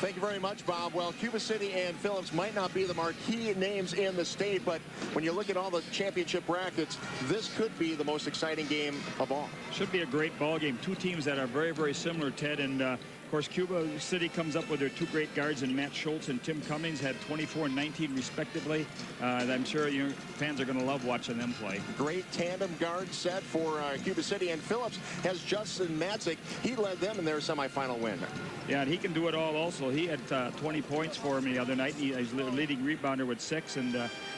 Thank you very much, Bob. Well, Cuba City and Phillips might not be the marquee names in the state, but when you look at all the championship brackets, this could be the most exciting game of all. Should be a great ball game. Two teams that are very, very similar, Ted, and of course, Cuba City comes up with their two great guards, and Matt Schultz and Tim Cummings had 24 and 19 respectively. I'm sure your fans are going to love watching them play. Great tandem guard set for Cuba City, and Phillips has Justin Matzik. He led them in their semifinal win. Yeah, and he can do it all also. He had 20 points for him the other night. He's leading rebounder with 6, and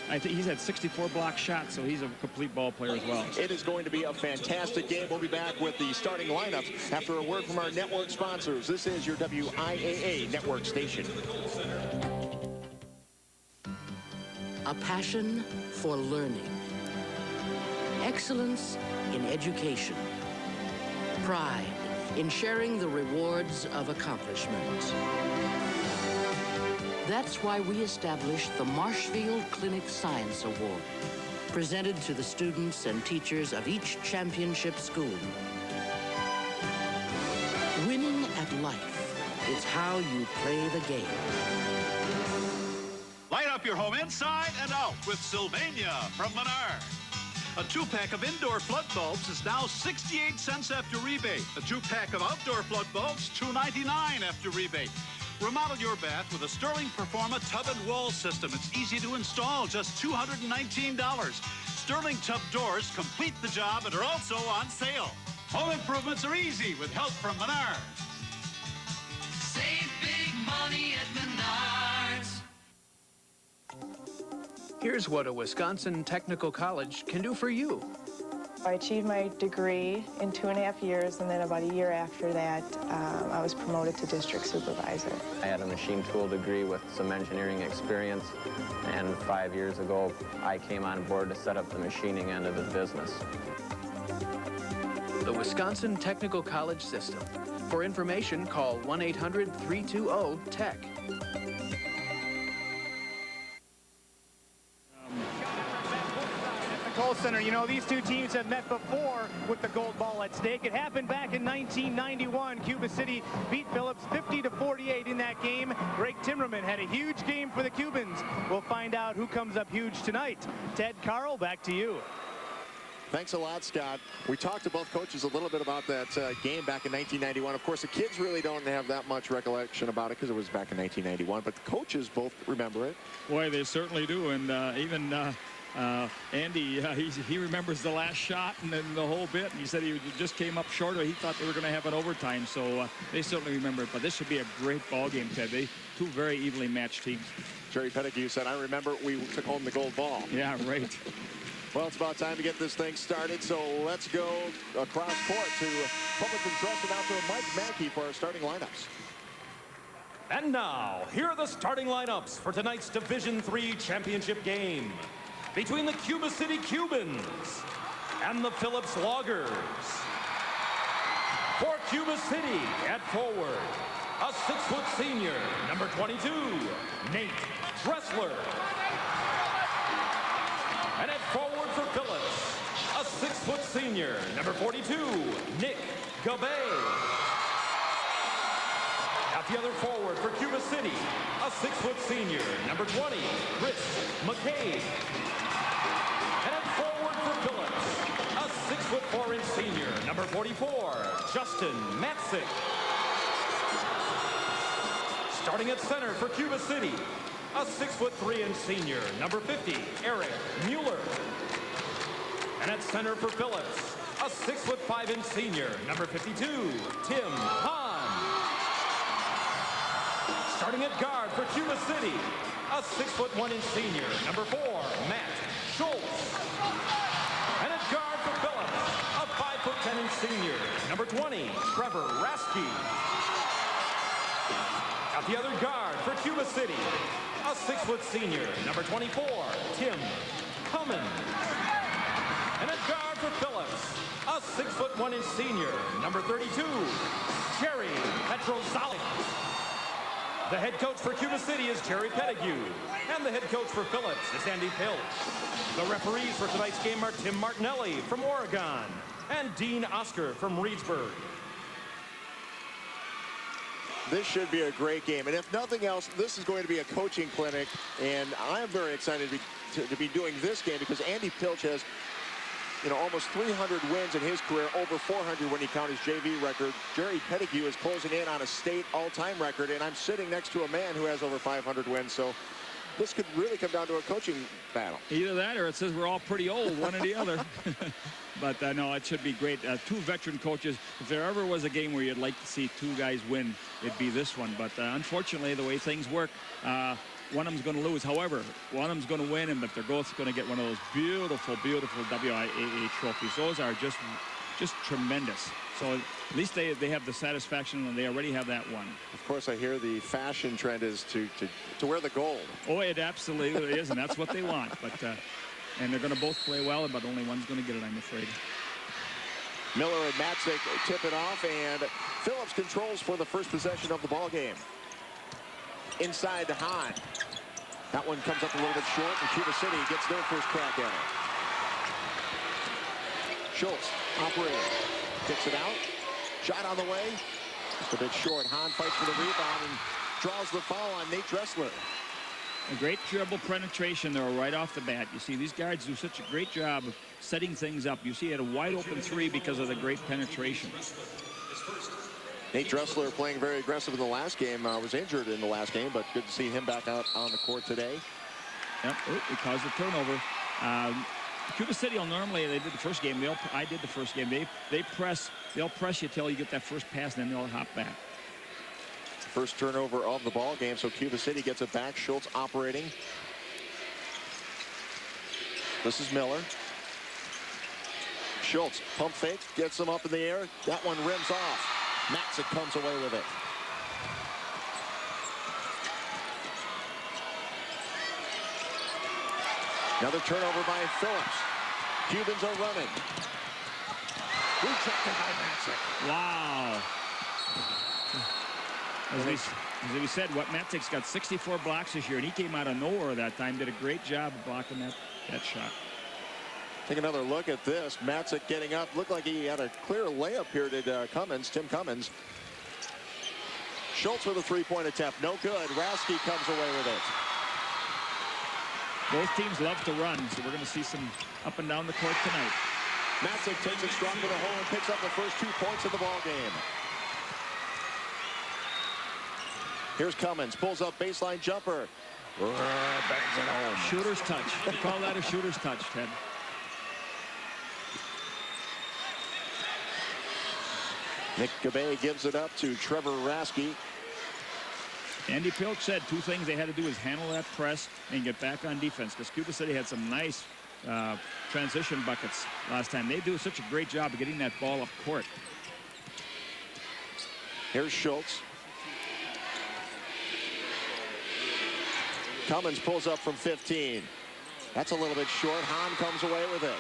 I think he's had 64 block shots, so he's a complete ball player as well. It is going to be a fantastic game. We'll be back with the starting lineups after a word from our network sponsors. This is your WIAA network station. A passion for learning. Excellence in education. Pride in sharing the rewards of accomplishment. That's why we established the Marshfield Clinic Science Award, presented to the students and teachers of each championship school. Winning at life is how you play the game. Light up your home inside and out with Sylvania from Menard. A 2-pack of indoor flood bulbs is now 68 cents after rebate. A 2-pack of outdoor flood bulbs, $2.99 after rebate. Remodel your bath with a Sterling Performa tub and wall system. It's easy to install, just $219. Sterling tub doors complete the job and are also on sale. Home improvements are easy with help from Menards. Save big money at Menards. Here's what a Wisconsin technical college can do for you. I achieved my degree in 2.5 years, and then about a year after that, I was promoted to district supervisor. I had a machine tool degree with some engineering experience, and 5 years ago, I came on board to set up the machining end of the business. The Wisconsin Technical College System. For information, call 1-800-320-TECH. Kohl Center. You know, these two teams have met before with the gold ball at stake. It happened back in 1991. Cuba City beat Phillips 50-48 in that game. Greg Timmerman had a huge game for the Cubans. We'll find out who comes up huge tonight. Ted, Carl, back to you. Thanks a lot, Scott. We talked to both coaches a little bit about that game back in 1991. Of course, the kids really don't have that much recollection about it because it was back in 1991, but the coaches both remember it. Boy, they certainly do, and even Andy, he remembers the last shot and then the whole bit. And he said he just came up short, or he thought they were going to have an overtime. So they certainly remember it. But this should be a great ball game, Ted. Two very evenly matched teams. Jerry Pettigrew said, "I remember we took home the gold ball." Yeah, right. Well, it's about time to get this thing started. So let's go across court to public address announcer Mike Mackey for our starting lineups. And now, here are the starting lineups for tonight's Division III championship game between the Cuba City Cubans and the Phillips Loggers. For Cuba City, at forward, a 6-foot senior, number 22, Nate Dressler. And at forward for Phillips, a 6-foot senior, number 42, Nick Gabay. At the other forward for Cuba City, a 6-foot senior, number 20, Chris McCabe. And at forward for Phillips, a 6'4" senior, number 44, Justin Matzik. Starting at center for Cuba City, a 6'3" senior, number 50, Eric Mueller. And at center for Phillips, a 6'5" senior, number 52, Tim Hahn. Starting at guard for Cuba City, a 6'1" senior, number 4, Matt Schultz. And at guard for Phillips, a 5'10" senior, number 20, Trevor Raskey. At the other guard for Cuba City, a 6-foot senior, number 24, Tim Cummins. And at guard for Phillips, a 6'1" senior, number 32, Jerry Petrozali. The head coach for Cuba City is Jerry Pettigrew, and the head coach for Phillips is Andy Phillips. The referees for tonight's game are Tim Martinelli from Oregon and Dean Oscar from Reedsburg. This should be a great game. And if nothing else, this is going to be a coaching clinic. And I'm very excited to be doing this game because Andy Pilch has, you know, almost 300 wins in his career, over 400 when you count his JV record. Jerry Pettigrew is closing in on a state all-time record, and I'm sitting next to a man who has over 500 wins. So this could really come down to a coaching battle. Either that or it says we're all pretty old, one or the other. But no, it should be great. Two veteran coaches. If there ever was a game where you'd like to see two guys win, it'd be this one. But unfortunately, the way things work, one of them's going to lose. However, one of them's going to win, and but they're both going to get one of those beautiful, beautiful WIAA trophies. Those are just tremendous. So at least they have the satisfaction, and they already have that one. Of course, I hear the fashion trend is to wear the gold. Oh, it absolutely is, and that's what they want. But and they're going to both play well, but only one's going to get it, I'm afraid. Miller and Matzik tip it off, and Phillips controls for the first possession of the ball game. Inside to Hahn. That one comes up a little bit short, and Cuba City gets their first crack at it. Schultz, operator, kicks it out. Shot on the way. Just a bit short. Hahn fights for the rebound and draws the foul on Nate Dressler. A great dribble penetration there right off the bat. You see, these guards do such a great job of setting things up. You see, he had a wide open three because of the great penetration. Nate Dressler playing very aggressive in the last game. Was injured in the last game, but good to see him back out on the court today. Yep, he caused a turnover. Cuba City will normally, they did the first game. I did the first game. They'll press you till you get that first pass, and then they'll hop back. First turnover of the ball game, so Cuba City gets it back. Schultz operating. This is Miller. Schultz, pump fake, gets him up in the air. That one rims off. Matzik comes away with it. Another turnover by Phillips. Cubans are running. Rejected by Matzik. Wow. As we said, Matzik's got 64 blocks this year, and he came out of nowhere that time. Did a great job of blocking that shot. Take another look at this. Matzik getting up. Looked like he had a clear layup here to Tim Cummins. Schultz with a three-point attempt. No good. Rasky comes away with it. Both teams love to run, so we're going to see some up and down the court tonight. Matzik takes it strong to the hole and picks up the first 2 points of the ball game. Here's Cummins, pulls up baseline jumper. Bangs it home. Shooter's touch. We call that a shooter's touch, Ted. Nick Gabay gives it up to Trevor Rasky. Andy Pilch said 2 things they had to do is handle that press and get back on defense, because Cuba City had some nice transition buckets last time. They do such a great job of getting that ball up court. Here's Schultz. Cummins pulls up from 15. That's a little bit short. Hahn comes away with it.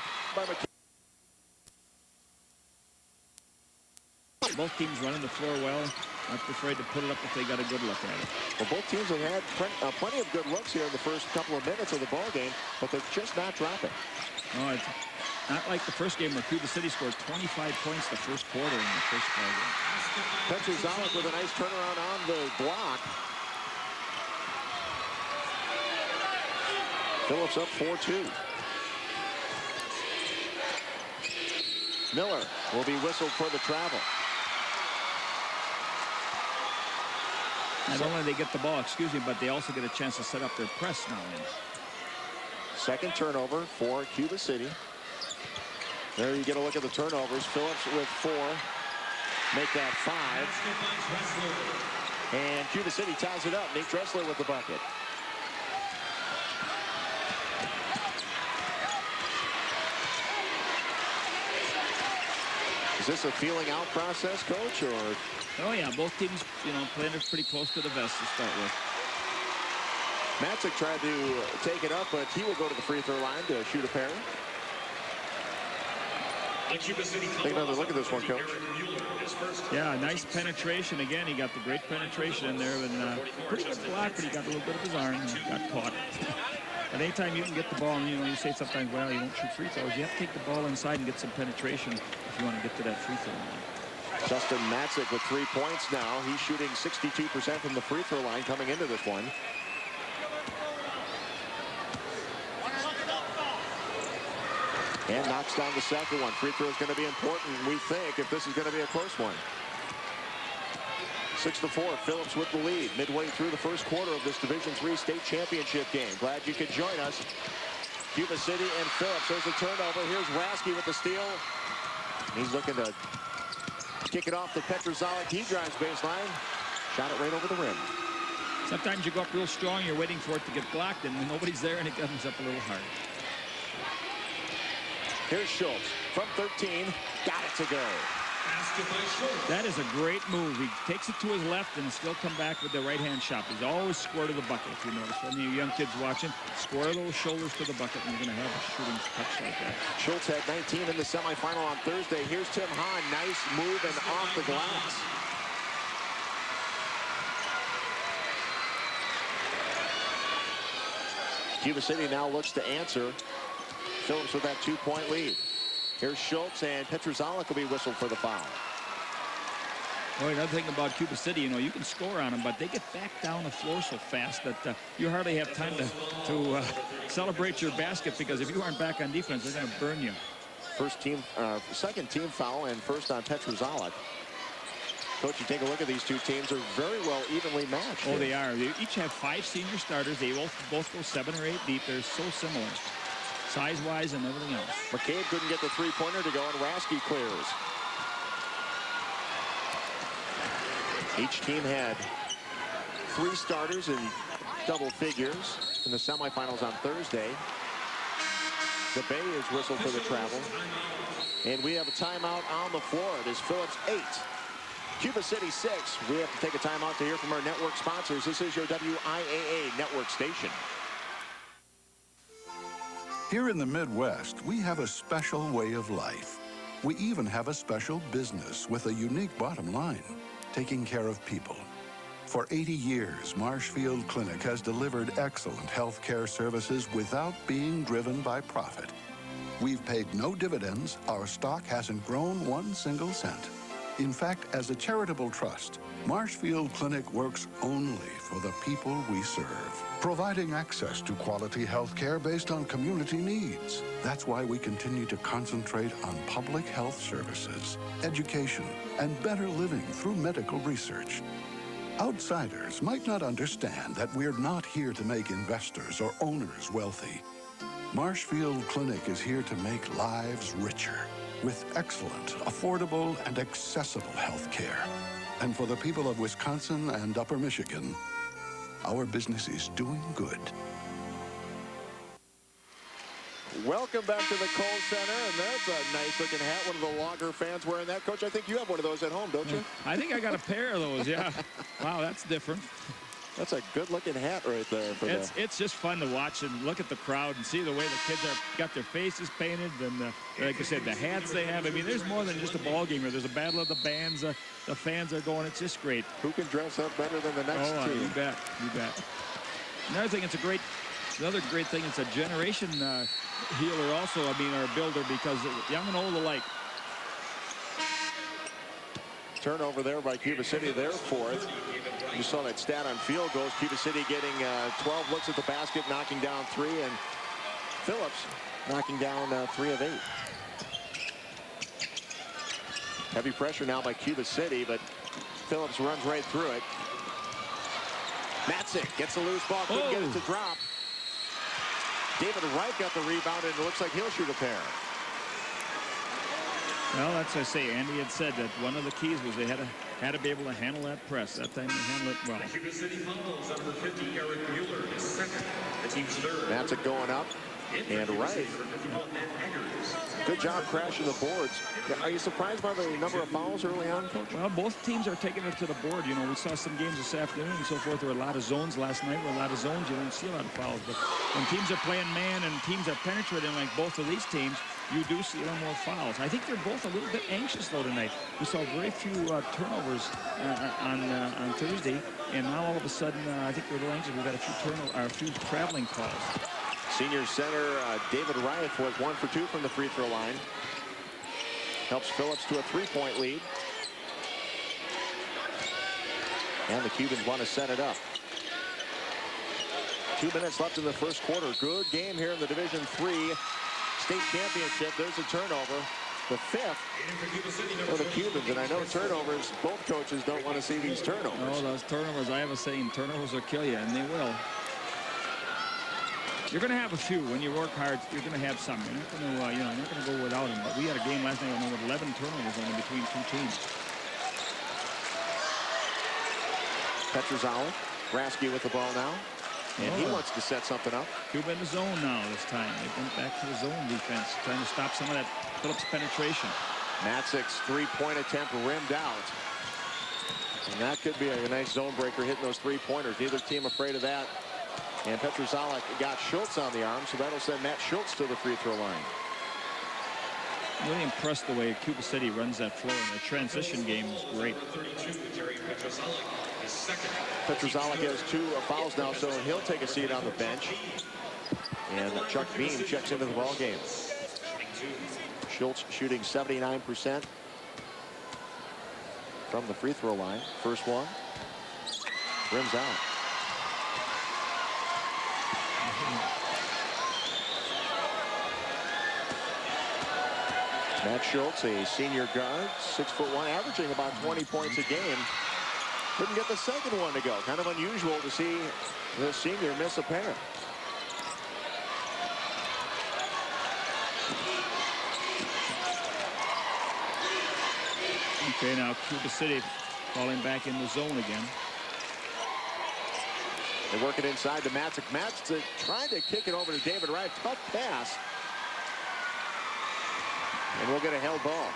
Both teams running the floor well. Not afraid to put it up if they got a good look at it. Well, both teams have had plenty of good looks here in the first couple of minutes of the ball game, but they're just not dropping. No, it's not like the first game where Cuba City scored 25 points the first quarter in the first ball game. Petrozalik with a nice turnaround on the block. Phillips up 4-2. Miller will be whistled for the travel. Not only they get the ball, but they also get a chance to set up their press now. Second turnover for Cuba City. There you get a look at the turnovers. Phillips with 4. Make that 5. And Cuba City ties it up. Nate Dressler with the bucket. Is this a feeling out process, Coach, or? Oh yeah, both teams, playing pretty close to the vest to start with. Matzik tried to take it up, but he will go to the free throw line to shoot a pair. Take another look at this one, Coach. Yeah, nice penetration. Again, he got the great penetration in there, and pretty good block, but he got a little bit of his arm and got caught. But anytime you can get the ball, and you say sometimes, well, you won't shoot free throws. You have to take the ball inside and get some penetration if you want to get to that free throw line. Justin Matzik with 3 points now. He's shooting 62% from the free throw line coming into this one. And knocks down the second one. Free throw is going to be important, we think, if this is going to be a close one. 6-4, Phillips with the lead midway through the first quarter of this Division III state championship game. Glad you could join us. Cuba City and Phillips. There's a turnover. Here's Rasky with the steal. He's looking to kick it off to Petrozalik. He drives baseline. Shot it right over the rim. Sometimes you go up real strong, you're waiting for it to get blocked, and when nobody's there, and it comes up a little hard. Here's Schultz from 13. Got it to go. That is a great move. He takes it to his left and still come back with the right-hand shot. He's always square to the bucket, if you notice. For any young kids watching, square those shoulders to the bucket, and you're going to have a shooting touch like that. Schultz had 19 in the semifinal on Thursday. Here's Tim Hahn. Nice move and off the glass. Cuba City now looks to answer. Phillips with that 2-point lead. Here's Schultz, and Petrozalik will be whistled for the foul. Well, another thing about Cuba City, you know, you can score on them, but they get back down the floor so fast that you hardly have time to celebrate your basket, because if you aren't back on defense, they're going to burn you. Second team foul, and first on Petrozalik. Coach, you take a look at these two teams. They're very well evenly matched. Oh, they are. They each have 5 senior starters. They both go 7 or 8 deep. They're so similar, size-wise and everything else. McCabe couldn't get the three-pointer to go, and Rasky clears. Each team had 3 starters in double figures in the semifinals on Thursday. The Bay is whistled for the travel. And we have a timeout on the floor. It is Phillips 8, Cuba City 6. We have to take a timeout to hear from our network sponsors. This is your WIAA network station. Here in the Midwest, we have a special way of life. We even have a special business with a unique bottom line, taking care of people. For 80 years, Marshfield Clinic has delivered excellent health care services without being driven by profit. We've paid no dividends. Our stock hasn't grown 1 single cent. In fact, as a charitable trust, Marshfield Clinic works only for the people we serve, providing access to quality health care based on community needs. That's why we continue to concentrate on public health services, education, and better living through medical research. Outsiders might not understand that we're not here to make investors or owners wealthy. Marshfield Clinic is here to make lives richer with excellent, affordable, and accessible health care. And for the people of Wisconsin and Upper Michigan, our business is doing good. Welcome back to the Kohl Center, and that's a nice-looking hat. One of the Logger fans wearing that. Coach, I think you have one of those at home, don't you? I think I got a pair of those, yeah. Wow, that's different. That's a good-looking hat right there. It's just fun to watch and look at the crowd and see the way the kids got their faces painted, and like I said, the hats they have. I mean, there's more than just a ball game here. There's a battle of the bands. The fans are going. It's just great. Who can dress up better than the next team? You bet. You bet. Another thing, another great thing, it's a generation healer also, I mean, our builder, because young and old alike. Turnover there by Cuba City, their 4th. You saw that stat on field goals. Cuba City getting 12 looks at the basket, knocking down 3, and Phillips knocking down 3 of 8. Heavy pressure now by Cuba City, but Phillips runs right through it. Matzik gets a loose ball, couldn't get it to drop. David Wright got the rebound, and it looks like he'll shoot a pair. Well, that's what I say. Andy had said that one of the keys was they had to be able to handle that press. That time they handled it well. The Cuba City fouls number 50, Eric Mueller is second. The team's third. Matzik going up, and Wright. Good job crashing the boards. Are you surprised by the number of fouls early on, Coach? Well, both teams are taking it to the board. You know, we saw some games this afternoon and so forth. There were a lot of zones last night. With a lot of zones, you don't see a lot of fouls. But when teams are playing man and teams are penetrating like both of these teams, you do see a little more fouls. I think they're both a little bit anxious, though, tonight. We saw very few turnovers on Thursday, and now all of a sudden, I think they're a little anxious. We've got a few traveling calls. Senior center David Rife was 1 for 2 from the free throw line. Helps Phillips to a 3-point lead. And the Cubans want to set it up. 2 minutes left in the first quarter. Good game here in the Division III state championship. There's a turnover. The 5th for the Cubans. And I know turnovers, both coaches don't want to see these turnovers. Oh, those turnovers, I have a saying, turnovers will kill you, and they will. You're going to have a few. When you work hard, you're going to have some. You're not going to, you're not going to go without them. But we had a game last night with 11 turnovers only between two teams. Petrozawa, Rasky with the ball now. And he wants to set something up. Cuba in the zone now this time. They went back to the zone defense, trying to stop some of that Phillips penetration. Matzik's three-point attempt rimmed out. And that could be a nice zone breaker hitting those three-pointers. Neither team afraid of that. And Petrozawa got Schultz on the arm, so that'll send Matt Schultz to the free throw line. I'm really impressed the way Cuba City runs that floor, and the transition game is great. Petrozawa has 2 fouls now, so he'll take a seat on the bench. And Chuck Beam checks into the ball game. Schultz shooting 79% from the free throw line. First one. Rims out. Matt Schultz, a senior guard, 6'1", averaging about 20 points a game. Couldn't get the second one to go. Kind of unusual to see the senior miss a pair. Okay, now Cuba City falling back in the zone again. They work it inside to Matzik. Matzik trying to kick it over to David Wright. Tough pass. And we'll get a held ball.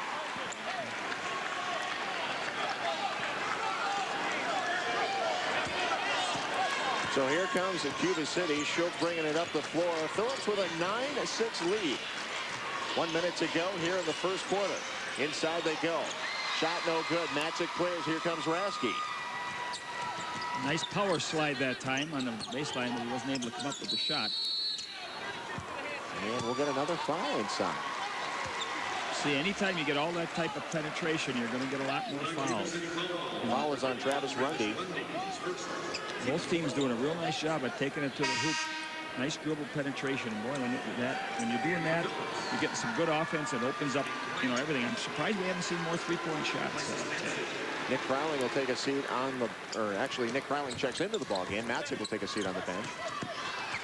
So here comes Cuba City. Schultz bringing it up the floor. Phillips with a 9-6 lead. 1 minute to go here in the first quarter. Inside they go. Shot no good. Matzik clears. Here comes Rasky. Nice power slide that time on the baseline, but he wasn't able to come up with the shot. And we'll get another foul inside. See, anytime you get all that type of penetration, you're going to get a lot more fouls. Foul is on Travis Rundy. Both teams doing a real nice job at taking it to the hoop. Nice dribble penetration. Boy, when you're doing that, you're getting some good offense. It opens up, everything. I'm surprised we haven't seen more three-point shots. Nick Crowley will take a seat on the, or actually Nick Crowley checks into the ball game. Matzik will take a seat on the bench.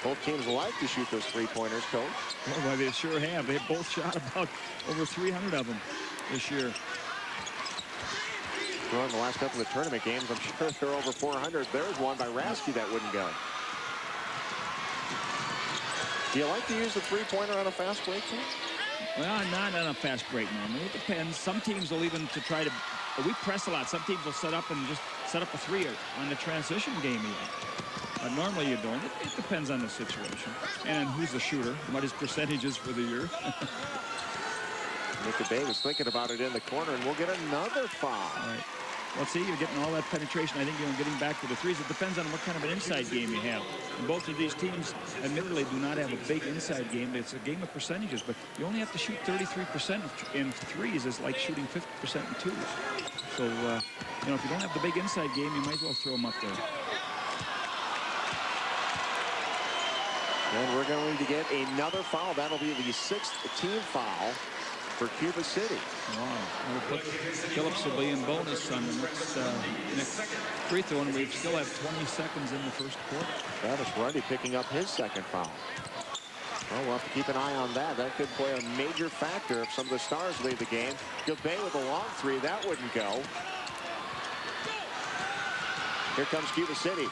Both teams like to shoot those three-pointers, Coach. Well, they sure have. They both shot about over 300 of them this year. Well, in the last couple of tournament games, I'm sure they're over 400. There's one by Rasky that wouldn't go. Do you like to use the three-pointer on a fast break, Coach? Well, not on a fast break, man. It depends. Some teams will even to try to. We press a lot. Some teams will set up and just set up a three on the transition game even. But normally you don't. It depends on the situation and who's the shooter, what his percentage is for the year. Nick Bay was thinking about it in the corner, and we'll get another foul. All right. Well, see, you're getting all that penetration. I think you're getting back to the threes. It depends on what kind of an inside game you have. And both of these teams, admittedly, do not have a big inside game. It's a game of percentages, but you only have to shoot 33% in threes. It's like shooting 50% in twos. So, if you don't have the big inside game, you might as well throw them up there. And we're going to get another foul. That'll be the 6th team foul for Cuba City. Wow. Phillips will be in bonus on the next free throw, and we still have 20 seconds in the first quarter. Travis Rundy picking up his second foul. Well, we'll have to keep an eye on that. That could play a major factor if some of the stars lead the game. Gilbay with a long three. That wouldn't go. Here comes Cuba City.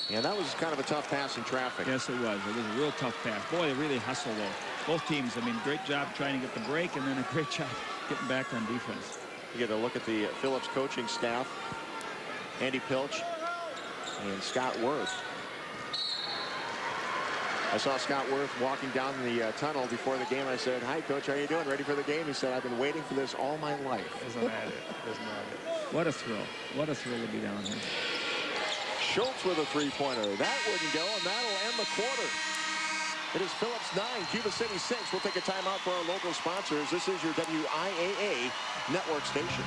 Yeah, that was kind of a tough pass in traffic. Yes, it was. It was a real tough pass. Boy, they really hustle, though. Both teams, great job trying to get the break, and then a great job getting back on defense. You get a look at the Phillips coaching staff. Andy Pilch and Scott Worth. I saw Scott Worth walking down the tunnel before the game. I said, "Hi, Coach, how you doing? Ready for the game?" He said, "I've been waiting for this all my life." Isn't that it? Isn't that it? What a thrill. What a thrill to be down here. Schultz with a three-pointer. That wouldn't go, and that'll end the quarter. It is Phillips 9, Cuba City 6. We'll take a timeout for our local sponsors. This is your WIAA network station.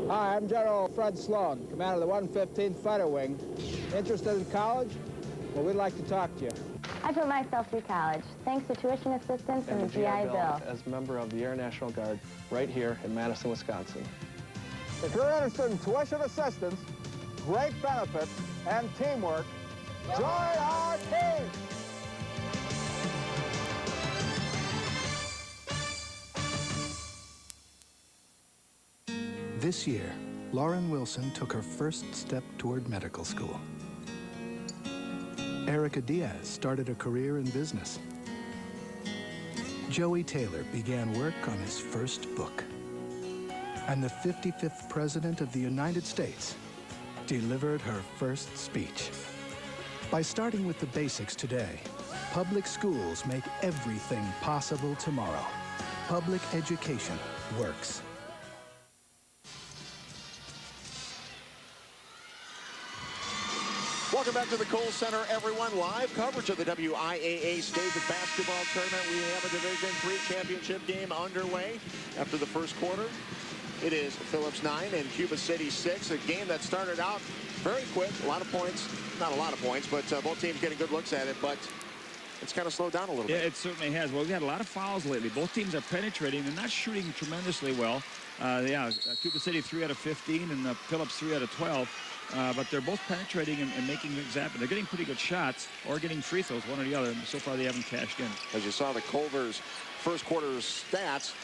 Hi, I'm General Fred Sloan, commander of the 115th Fighter Wing. Interested in college? Well, we'd like to talk to you. I put myself through college, thanks to tuition assistance and the GI Bill. As a member of the Air National Guard right here in Madison, Wisconsin. If you're interested in tuition assistance, great benefits, and teamwork, join our team! This year, Lauren Wilson took her first step toward medical school. Erica Diaz started a career in business. Joey Taylor began work on his first book. And the 55th President of the United States delivered her first speech. By starting with the basics today, public schools make everything possible tomorrow. Public education works. Welcome back to the Kohl Center, everyone. Live coverage of the WIAA State Basketball Tournament. We have a Division III championship game underway after the first quarter. It is Phillips 9 and Cuba City 6, a game that started out very quick. A lot of points, not a lot of points, but both teams getting good looks at it, but it's kind of slowed down a little bit. Yeah, it certainly has. Well, we've had a lot of fouls lately. Both teams are penetrating. They're not shooting tremendously well. Cuba City 3 out of 15 and Phillips 3 out of 12. But they're both penetrating and making things happen. They're getting pretty good shots or getting free throws, one or the other. So far, they haven't cashed in. As you saw the Culver's first quarter stats,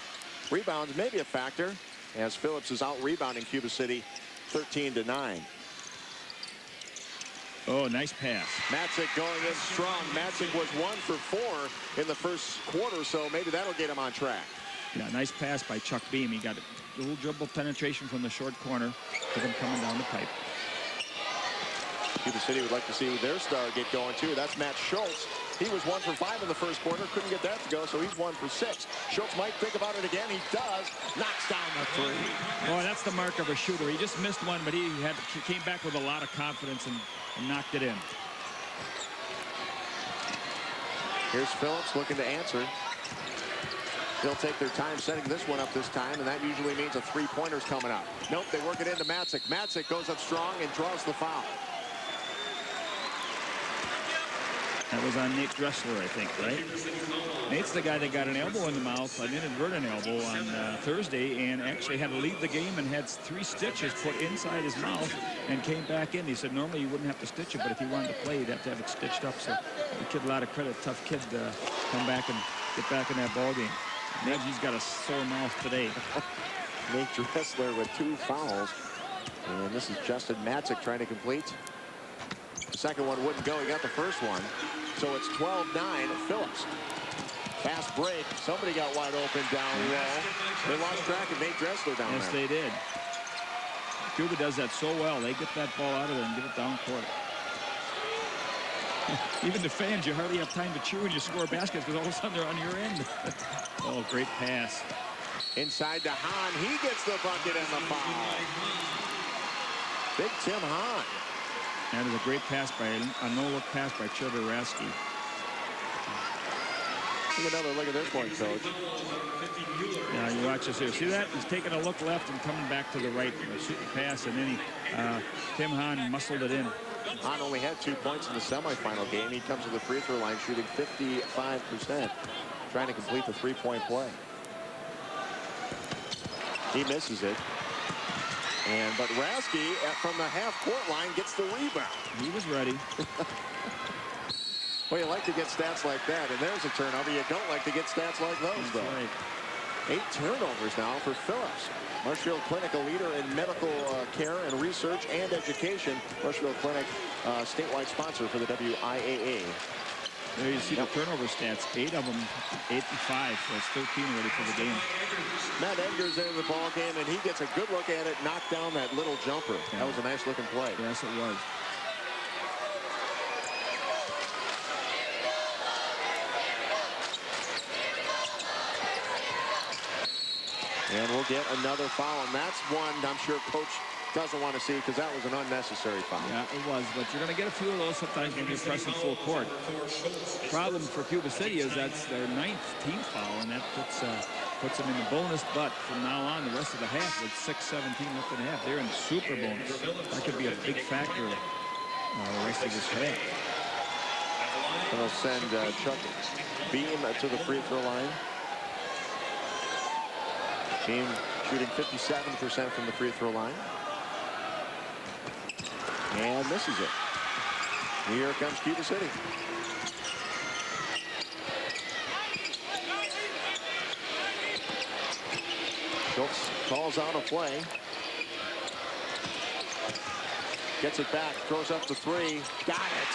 rebounds may be a factor as Phillips is out rebounding Cuba City 13-9. Oh, nice pass. Matzik going in strong. Matzik was 1 for 4 in the first quarter, so maybe that'll get him on track. Yeah, nice pass by Chuck Beam. He got a little dribble penetration from the short corner with him coming down the pipe. Cuba City would like to see their star get going, too. That's Matt Schultz. He was 1 for 5 in the first quarter. Couldn't get that to go, so he's 1 for 6. Schultz might think about it again. He does. Knocks down the 3. Oh, that's the mark of a shooter. He just missed one, but he came back with a lot of confidence and knocked it in. Here's Phillips looking to answer. They'll take their time setting this one up this time, and that usually means a three-pointer's coming up. Nope, they work it into Matzik. Matzik goes up strong and draws the foul. That was on Nate Dressler, I think, right? Nate's the guy that got an elbow in the mouth, an inadvertent elbow on Thursday, and actually had to leave the game and had 3 stitches put inside his mouth and came back in. He said normally you wouldn't have to stitch it, but if he wanted to play, he'd have to have it stitched up. So the kid, a lot of credit, tough kid to come back and get back in that ball game. Maybe he's got a sore mouth today. Nate Dressler with 2 fouls. And this is Justin Matzik trying to complete. The second one wouldn't go. He got the first one. So it's 12-9 Phillips. Fast break. Somebody got wide open down low. They lost track of Nate Dressler down there. Yes, they did. Cuba does that so well. They get that ball out of there and get it down court. Even the fans, you hardly have time to cheer when you score baskets because all of a sudden they're on your end. Oh, great pass. Inside to Hahn. He gets the bucket and the foul. Big Tim Hahn. That is a great pass by a no-look pass by Trevor Rasky. Take another look at this one, Coach. Yeah, you watch this here. See that? He's taking a look left and coming back to the right. Shooting pass, and then Tim Hahn muscled it in. Hahn only had 2 points in the semifinal game. He comes to the free throw line shooting 55%, trying to complete the three-point play. He misses it. But Rasky from the half-court line gets the rebound. He was ready. Well, you like to get stats like that, and there's a turnover. You don't like to get stats like those, though. Right. 8 turnovers now for Phillips. Marshfield Clinic, a leader in medical care and research and education. Marshfield Clinic, statewide sponsor for the WIAA. There you see the turnover stats. 8 of them, 8 and 5. So it's 13 already for the game. Matt Edgar's in the ball game, and he gets a good look at it. Knocked down that little jumper. Yeah. That was a nice looking play. Yes, it was. And we'll get another foul, and that's one I'm sure Coach doesn't want to see because that was an unnecessary foul. Yeah, it was, but you're going to get a few of those sometimes when you're pressing full court. Problem for Cuba City is that's their 9th team foul, and that puts them in the bonus. But from now on, the rest of the half with 6:17 left in the half, they're in super bonus. That could be a big factor the rest of this half. And they'll send Chuck Beam to the free throw line. Beam shooting 57% from the free throw line. And misses it. Here comes Cuba City. Schultz calls out a play. Gets it back, throws up the three. Got it.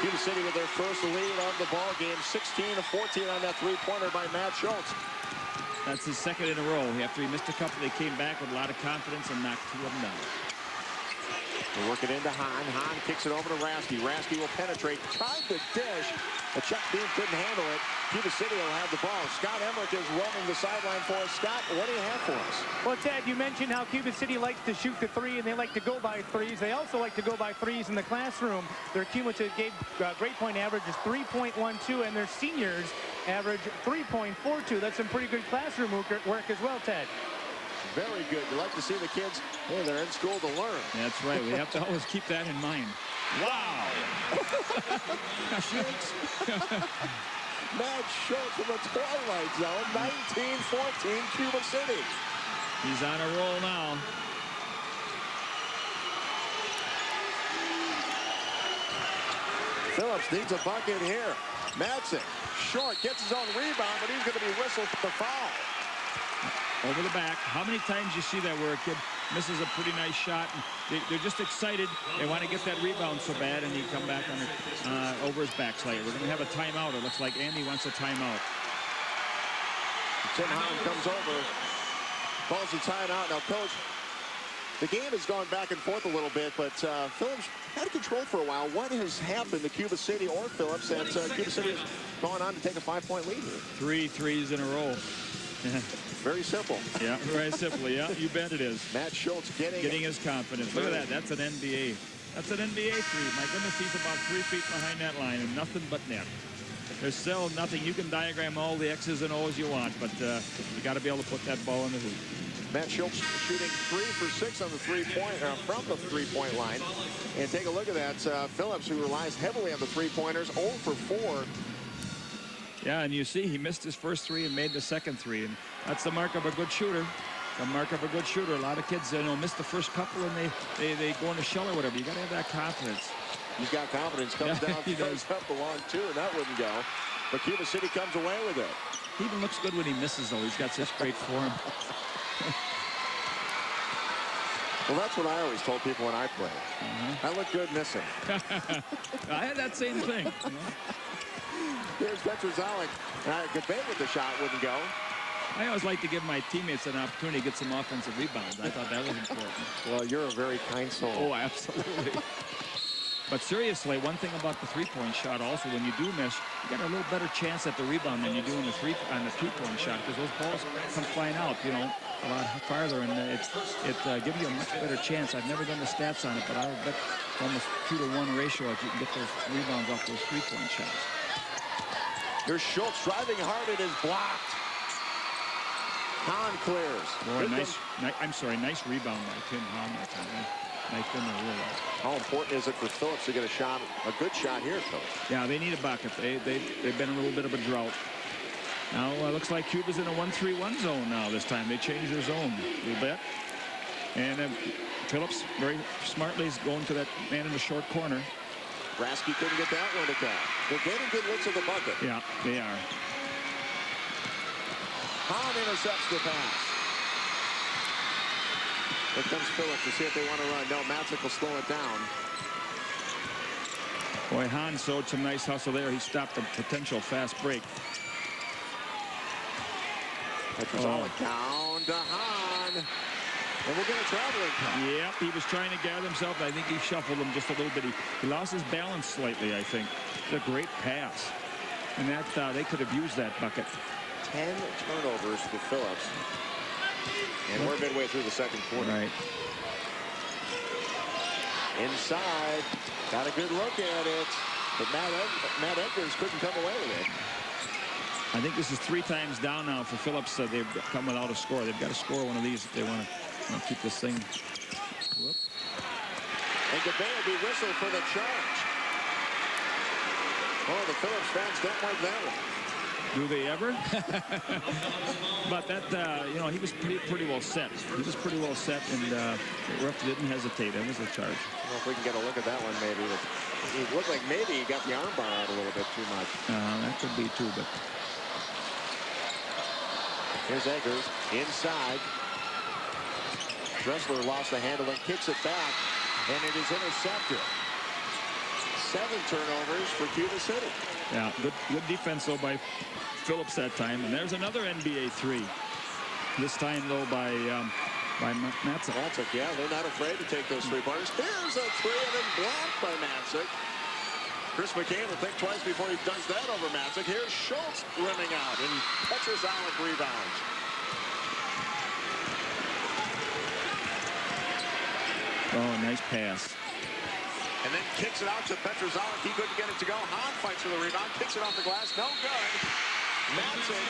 Cuba City with their first lead of the ball game, 16-14 on that three-pointer by Matt Schultz. That's his second in a row. After he missed a couple, they came back with a lot of confidence and knocked 2 of them down. They work it into Hahn. Hahn kicks it over to Rasky. Rasky will penetrate. Tried to dish, but Chuck Beam couldn't handle it. Cuba City will have the ball. Scott Emmerich is roaming the sideline for us. Scott, what do you have for us? Well, Ted, you mentioned how Cuba City likes to shoot the three, and they like to go by threes. They also like to go by threes in the classroom. Their cumulative grade point average is 3.12, and their seniors average 3.42. That's some pretty good classroom work as well, Ted. Very good. You like to see the kids, hey, they're in school to learn. That's right. We have to always keep that in mind. Wow. Matt Schultz from the Twilight Zone, 19-14 Cuba City. He's on a roll now. Phillips needs a bucket here. Madsen, short, gets his own rebound, but he's going to be whistled for the foul. Over the back. How many times you see that where a kid misses a pretty nice shot and they're just excited. They want to get that rebound so bad, and he come back on it, over his back slightly. We're going to have a timeout. It looks like Andy wants a timeout. Tim Hahn comes over, calls the timeout. Now, Coach, the game has gone back and forth a little bit, but Phillips had control for a while. What has happened to Cuba City or Phillips that Cuba City has gone on to take a 5-point lead here? 3 threes in a row. Very simple. Yeah, very simple. Yeah, you bet it is. Matt Schultz getting his confidence. Look at that. That's an NBA. That's an NBA three. My goodness, he's about 3 feet behind that line and nothing but net. There's still nothing. You can diagram all the X's and O's you want, but you got to be able to put that ball in the hoop. Matt Schultz shooting 3 for 6 on the from the three-point line. And take a look at that. Phillips, who relies heavily on the three-pointers, 0 for 4. Yeah, and you see he missed his first three and made the second three, and that's the mark of a good shooter. The mark of a good shooter. A lot of kids, miss the first couple and they go in the shell or whatever. You got to have that confidence. He's got confidence. Comes down, throws up the long two, and that wouldn't go. But Cuba City comes away with it. He even looks good when he misses, though. He's got such great form. Well, that's what I always told people when I play. I look good missing. I had that same thing. Here's Petrozalik. Debate with the shot wouldn't go. I always like to give my teammates an opportunity to get some offensive rebounds. I thought that was important. Well, you're a very kind soul. Oh, absolutely. But seriously, one thing about the three-point shot also, when you do miss, you got a little better chance at the rebound than you do on the two-point shot, because those balls come flying out, a lot farther, and it gives you a much better chance. I've never done the stats on it, but I would bet almost 2-to-1 ratio if you can get those rebounds off those three-point shots. Here's Schultz driving hard. It is blocked. Hahn clears. Boy, nice rebound by Tim Hahn. Nice in the real. How important is it for Phillips to get a good shot here, Coach? Yeah, they need a bucket. They've been in a little bit of a drought. Now looks like Cuba's in a 1-3-1 zone now this time. They changed their zone a little bit. And Phillips very smartly is going to that man in the short corner. Rasky couldn't get that one to go. They're getting good looks at the bucket. Yeah, they are. Hahn intercepts the pass. Here comes Phillips to see if they want to run. No, Matzik will slow it down. Boy, Hahn showed some nice hustle there. He stopped a potential fast break. Petrozalik down to Hahn. And we'll get a traveling call. Yep, he was trying to gather himself. I think he shuffled him just a little bit. He lost his balance slightly, I think. It's a great pass. And that they could have used that bucket. 10 turnovers for Phillips. And we're midway through the second quarter. Right. Inside. Got a good look at it. But Matt Edgar's couldn't come away with it. I think this is 3 times down now for Phillips. They've come without a score. They've got to score one of these if they want to keep this thing. Whoop. And Gabay will be whistled for the charge. Oh, the Phillips fans don't like that one. Do they ever? But that, you know, he was pretty well set. He was pretty well set, and the ref didn't hesitate. That was a charge. I don't know if we can get a look at that one, maybe. It looked like maybe he got the arm bar out a little bit too much. That could be too, but. Here's Eggers inside. Dressler lost the handle and kicks it back, and it is intercepted. 7 turnovers for Cuba City. Yeah, good defense though by Phillips that time, and there's another NBA 3. This time though by Matzik. Matzik, yeah, they're not afraid to take those 3-pointers. Here's a 3 and then blocked by Matzik. Chris McCain will think twice before he does that over Matzik. Here's Schultz rimming out, and Petrovic rebounds. Oh, nice pass. And then kicks it out to Petrovic. He couldn't get it to go. Hahn fights for the rebound, kicks it off the glass, no good. Matzik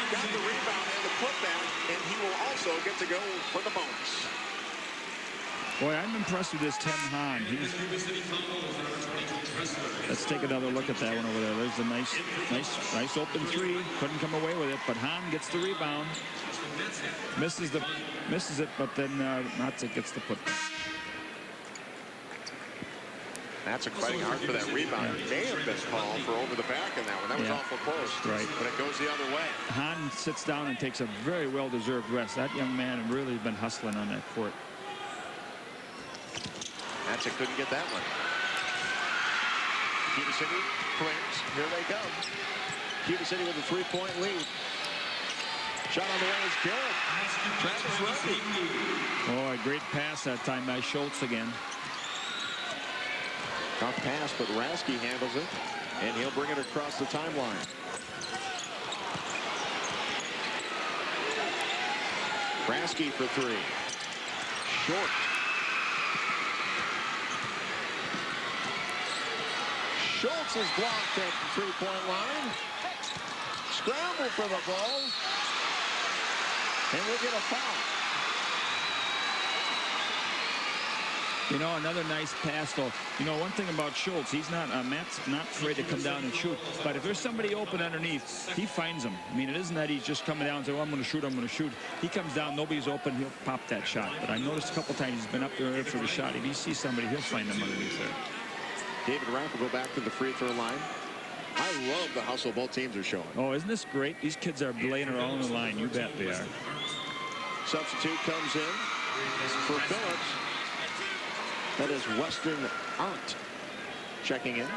got the rebound and the putback, and he will also get to go for the bonus. Boy, I'm impressed with this Tim Hahn. Let's take another look at that one over there. There's a nice open 3. Couldn't come away with it, but Hahn gets the rebound. Misses it, but then Matzik gets the putback. Matzik fighting hard for that rebound. It may have been called for over the back in that one. That was awful close. Right. But it goes the other way. Hahn sits down and takes a very well-deserved rest. That young man really has been hustling on that court. Matzik couldn't get that one. Cuba City clears. Here they come. Cuba City with a 3-point lead. Shot on the way is good. Travis Rusty. Oh, a great pass that time by Schultz again. Tough pass, but Rasky handles it, and he'll bring it across the timeline. Rasky for 3. Short. Schultz is blocked at the 3-point line. Scramble for the ball. And we'll get a foul. You know, another nice pass, though. You know, one thing about Schultz, he's not, Matt's not afraid to come down and shoot. But if there's somebody open underneath, he finds them. I mean, it isn't that he's just coming down and saying, well, I'm going to shoot, I'm going to shoot. He comes down, nobody's open, he'll pop that shot. But I noticed a couple times he's been up there for the shot. If he sees somebody, he'll find them underneath there. David Rapp will go back to the free throw line. I love the hustle both teams are showing. Oh, isn't this great? These kids are laying it all on the line. You bet they are. Substitute comes in for Phillips. That is Western Art checking in.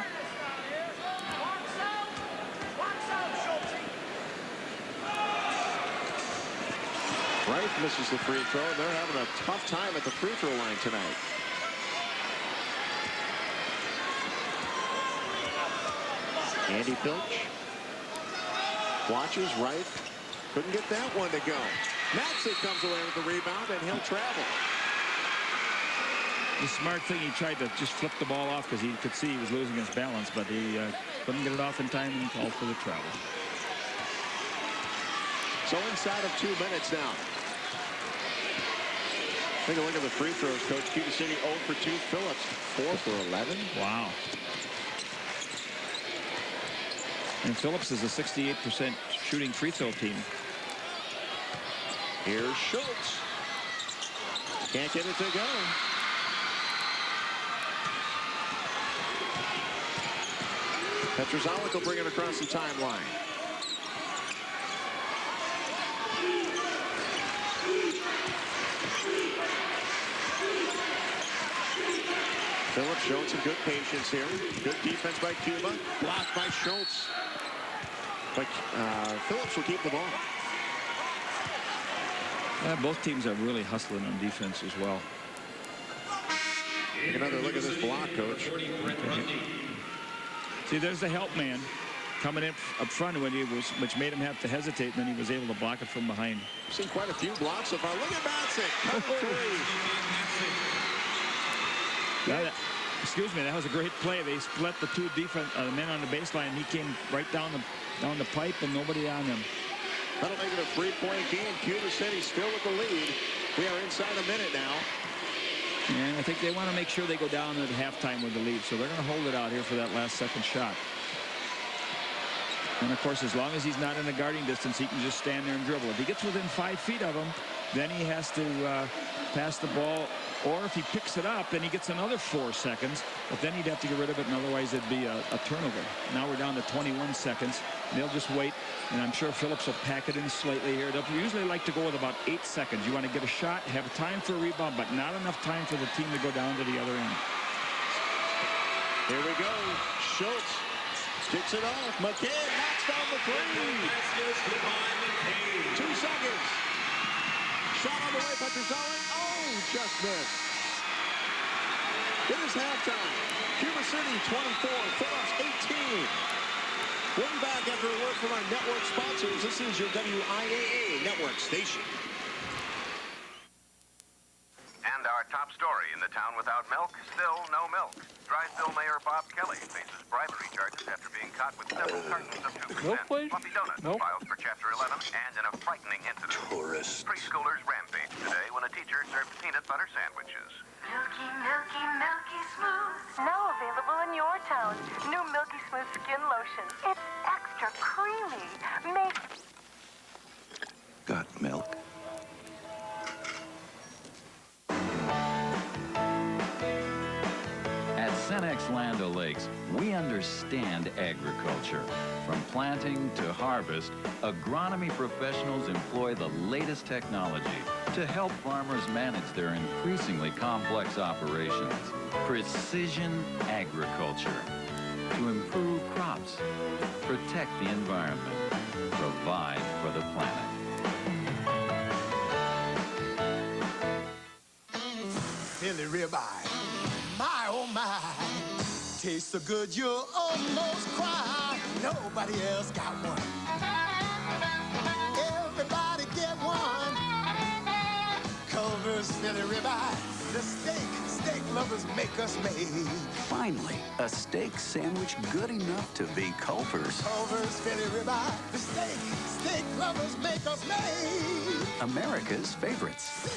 Wright misses the free throw, and they're having a tough time at the free throw line tonight. Andy Filch watches Wright. Couldn't get that one to go. Matzik comes away with the rebound, and he'll travel. The smart thing, he tried to just flip the ball off because he could see he was losing his balance, but he couldn't get it off in time and called for the travel. So inside of 2 minutes now. Take a look at the free throws, Coach. Cuba City 0 for 2. Phillips 4 for 11. Wow. And Phillips is a 68% shooting free throw team. Here's Schultz. Can't get it to go. Petrovic will bring it across the timeline. Phillips showing some good patience here. Good defense by Cuba. Blocked by Schultz. But Phillips will keep the ball. Both teams are really hustling on defense as well. Take another look at this block, Coach. See, there's the help man. coming in up front which made him have to hesitate, and then he was able to block it from behind. Seen quite a few blocks so far. Look at Matzik. Excuse me, that was a great play. They split the two men on the baseline, and he came right down the pipe, and nobody on him. That'll make it a 3-point game. Cuba City still with the lead. We are inside a minute now. And I think they want to make sure they go down at halftime with the lead, so they're going to hold it out here for that last second shot. And, of course, as long as he's not in the guarding distance, he can just stand there and dribble. If he gets within 5 feet of him, then he has to pass the ball. Or if he picks it up, then he gets another 4 seconds. But then he'd have to get rid of it, and otherwise it'd be a turnover. Now we're down to 21 seconds. And they'll just wait. And I'm sure Phillips will pack it in slightly here. They'll usually like to go with about 8 seconds. You want to get a shot, have time for a rebound, but not enough time for the team to go down to the other end. Here we go. Schultz kicks it off. McCann knocks down the 3. 2 seconds. Shot on the way, Petrozelli. Oh, just missed. It is halftime. Cuba City 24, Phillips 18. We'll be back after a word from our network sponsors. This is your WIAA network station. And our top story in the town without milk, still no milk. Drysdale Mayor Bob Kelly faces bribery charges after being caught with several cartons of 2%. Milk, please? Fluffy Donuts files for Chapter 11, and in a frightening incident. Tourists. Preschoolers rampage today when a teacher served peanut butter sandwiches. Milky, milky, milky smooth. Now available in your town. New Milky Smooth Skin Lotion. It's extra creamy. Got milk? At Cenex Land O'Lakes, we understand agriculture. From planting to harvest, agronomy professionals employ the latest technology to help farmers manage their increasingly complex operations. Precision agriculture to improve crops, protect the environment, provide for the planet. Philly ribeye. My, oh my, tastes so good you'll almost cry. Nobody else got one. Everybody get one. Culver's Philly ribeye. The steak lovers make us made. Finally, a steak sandwich good enough to be Culver's. Culver's Philly ribeye. The steak lovers make us made. America's favorites.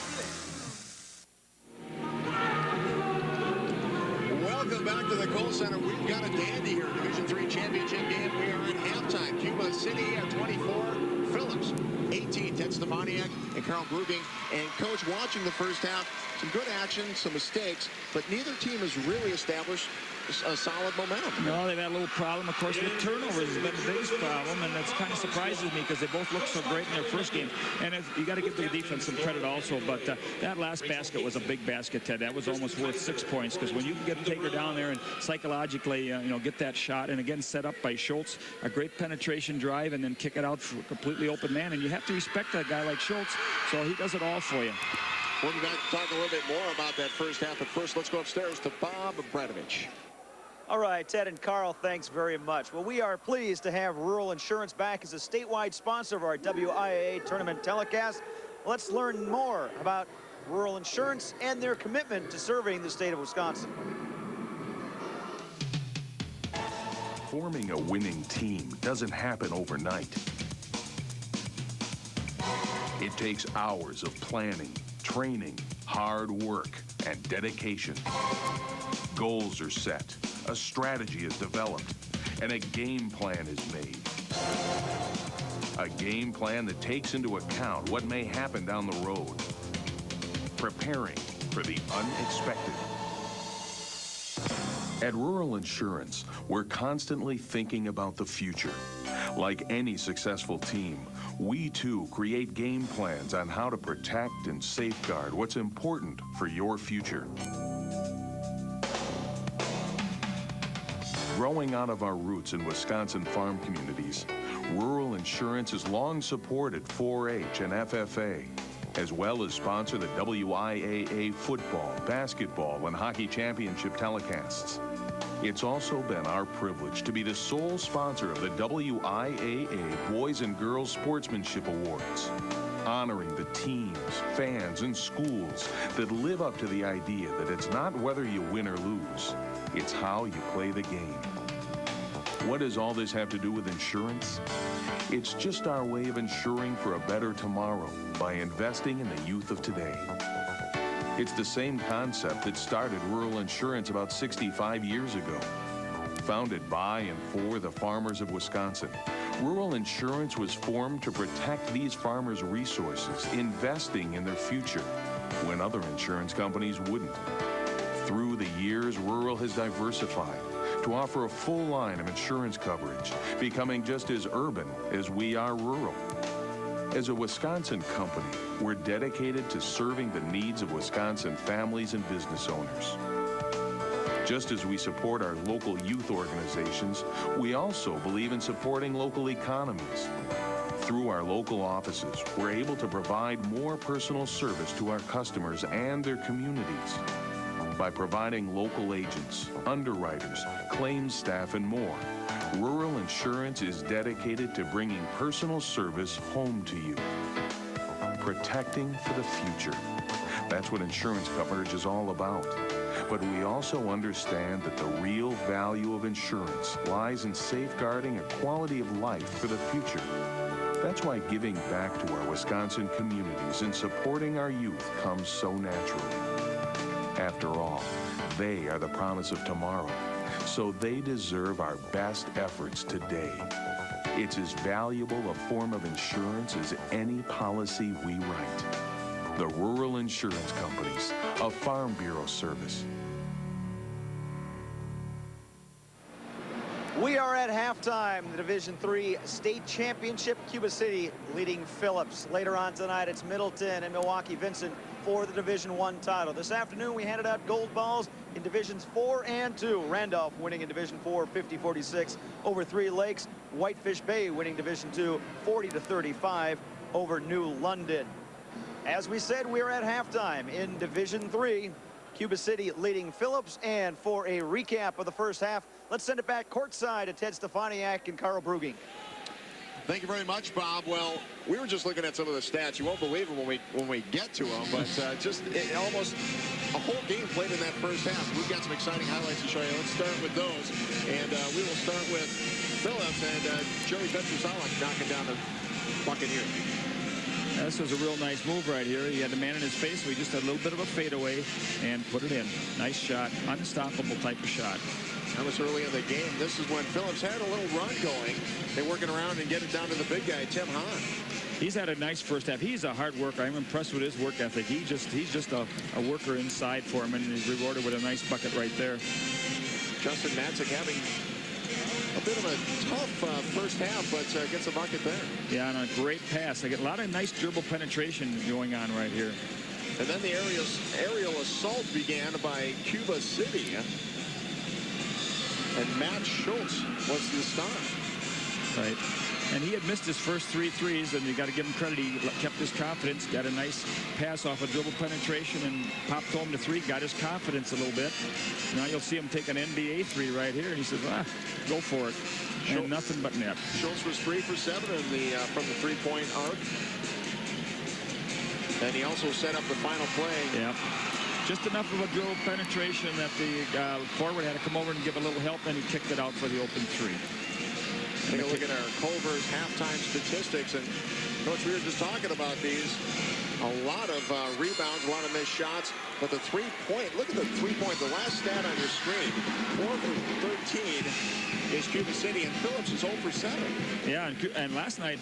Welcome back to the Kohl Center. We've got a dandy here. Division III championship game. We are at halftime. Cuba City at 24. Phillips 18. Ted Stefaniak and Carl Grubing. And Coach, watching the first half, some good action, some mistakes, but neither team has really established a solid momentum. No, they've had a little problem. Of course, with turnovers has been the biggest problem, and that's kind of surprises me because they both looked so great in their first game. And you got to give the defense some credit also, but that last basket was a big basket, Ted. That was almost worth 6 points because when you can take her down there and psychologically, get that shot, and again, set up by Schultz, a great penetration drive, and then kick it out for a completely open man, and you have to respect that guy like Schultz, so he does it all for you. We'll be back to talk a little bit more about that first half, but first, let's go upstairs to Bob Bradovich. All right, Ted and Carl, thanks very much. Well, we are pleased to have Rural Insurance back as a statewide sponsor of our WIAA tournament telecast. Let's learn more about Rural Insurance and their commitment to serving the state of Wisconsin. Forming a winning team doesn't happen overnight. It takes hours of planning, training, hard work, and dedication. Goals are set, a strategy is developed, and a game plan is made. A game plan that takes into account what may happen down the road. Preparing for the unexpected. At Rural Insurance, we're constantly thinking about the future. Like any successful team, we too create game plans on how to protect and safeguard what's important for your future. Growing out of our roots in Wisconsin farm communities, Rural Insurance has long supported 4-H and FFA, as well as sponsor the WIAA football, basketball, and hockey championship telecasts. It's also been our privilege to be the sole sponsor of the WIAA Boys and Girls Sportsmanship Awards, honoring the teams, fans, and schools that live up to the idea that it's not whether you win or lose, it's how you play the game. What does all this have to do with insurance? It's just our way of ensuring for a better tomorrow by investing in the youth of today. It's the same concept that started rural insurance about 65 years ago. Founded by and for the farmers of Wisconsin, rural insurance was formed to protect these farmers' resources, investing in their future when other insurance companies wouldn't. Through the years, rural has diversified to offer a full line of insurance coverage, becoming just as urban as we are rural. As a Wisconsin company, we're dedicated to serving the needs of Wisconsin families and business owners. Just as we support our local youth organizations, we also believe in supporting local economies. Through our local offices, we're able to provide more personal service to our customers and their communities. By providing local agents, underwriters, claims staff, and more, rural insurance is dedicated to bringing personal service home to you. Protecting for the future. That's what insurance coverage is all about. But we also understand that the real value of insurance lies in safeguarding a quality of life for the future. That's why giving back to our Wisconsin communities and supporting our youth comes so naturally. After all, they are the promise of tomorrow, so they deserve our best efforts today. It's as valuable a form of insurance as any policy we write. The Rural Insurance Companies, a Farm Bureau service. We are at halftime, the Division III state championship. Cuba City leading Phillips. Later on tonight, it's Middleton and Milwaukee-Vincent for the Division I title. This afternoon, we handed out gold balls in Divisions 4 and 2. Randolph winning in Division 4, 50-46 over Three Lakes. Whitefish Bay winning Division 2, 40-35 over New London. As we said, we're at halftime in Division 3. Cuba City leading Phillips, and for a recap of the first half, let's send it back courtside to Ted Stefaniak and Carl Bruging. Thank you very much, Bob. Well, we were just looking at some of the stats. You won't believe them when we get to them, but almost a whole game played in that first half. We've got some exciting highlights to show you. Let's start with those, and we will start with Phillips and Joey Petrusalik knocking down the Buccaneers. This was a real nice move right here. He had the man in his face, so he just had a little bit of a fadeaway and put it in. Nice shot, unstoppable type of shot. That was early in the game. This is when Phillips had a little run going. They're working around and get it down to the big guy, Tim Hahn. He's had a nice first half. He's a hard worker. I'm impressed with his work ethic. He's just a worker inside for him, and he's rewarded with a nice bucket right there. Justin Matzik having a bit of a tough first half, but gets a bucket there. Yeah, and a great pass. They get a lot of nice dribble penetration going on right here. And then the aerial assault began by Cuba City. And Matt Schultz was the star. Right. And he had missed his first 3 threes, and you got to give him credit. He kept his confidence, got a nice pass off a dribble penetration, and popped home to 3, got his confidence a little bit. Now you'll see him take an NBA 3 right here, and he says, go for it. And nothing but net. Schultz was 3 for 7 in from the three-point arc. And he also set up the final play. Yeah. Just enough of a dribble penetration that the forward had to come over and give a little help, then he kicked it out for the open 3. Take a look at our Culver's halftime statistics, and Coach, we were just talking about these. A lot of rebounds, a lot of missed shots, but the three-point, look at the three-point, the last stat on your screen, 4 for 13 is Cuba City, and Phillips is 0 for 7. Yeah, and last night,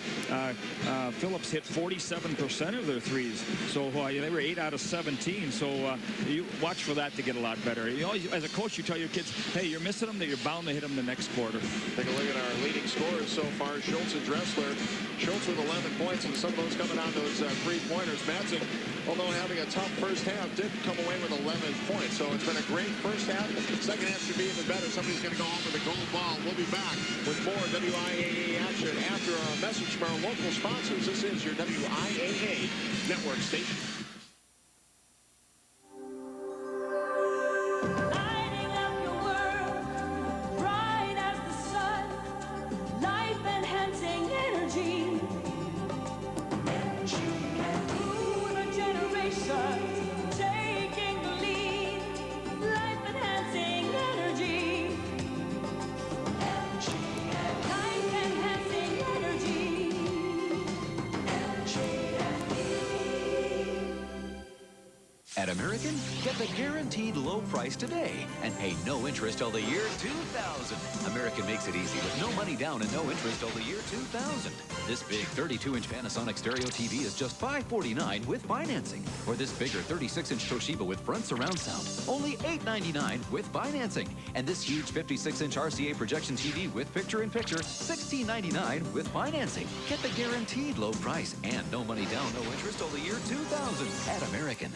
Phillips hit 47% of their threes, so they were 8 out of 17, so you watch for that to get a lot better. You always, as a coach, you tell your kids, hey, you're missing them, that you're bound to hit them the next quarter. Take a look at our leading scorers so far, Schultz and Dressler. Schultz with 11 points, and some of those coming on those three-pointers. Matzik, although having a tough first half, did come away with 11 points. So it's been a great first half. Second half should be even better. Somebody's going to go home with a gold ball. We'll be back with more WIAA action after a message from our local sponsors. This is your WIAA network station. At American, get the guaranteed low price today and pay no interest till the year 2000. American makes it easy with no money down and no interest till the year 2000. This big 32-inch Panasonic stereo TV is just $549 with financing. Or this bigger 36-inch Toshiba with front surround sound, only $899 with financing. And this huge 56-inch RCA projection TV with picture-in-picture, $1699 with financing. Get the guaranteed low price and no money down, no interest till the year 2000 at American.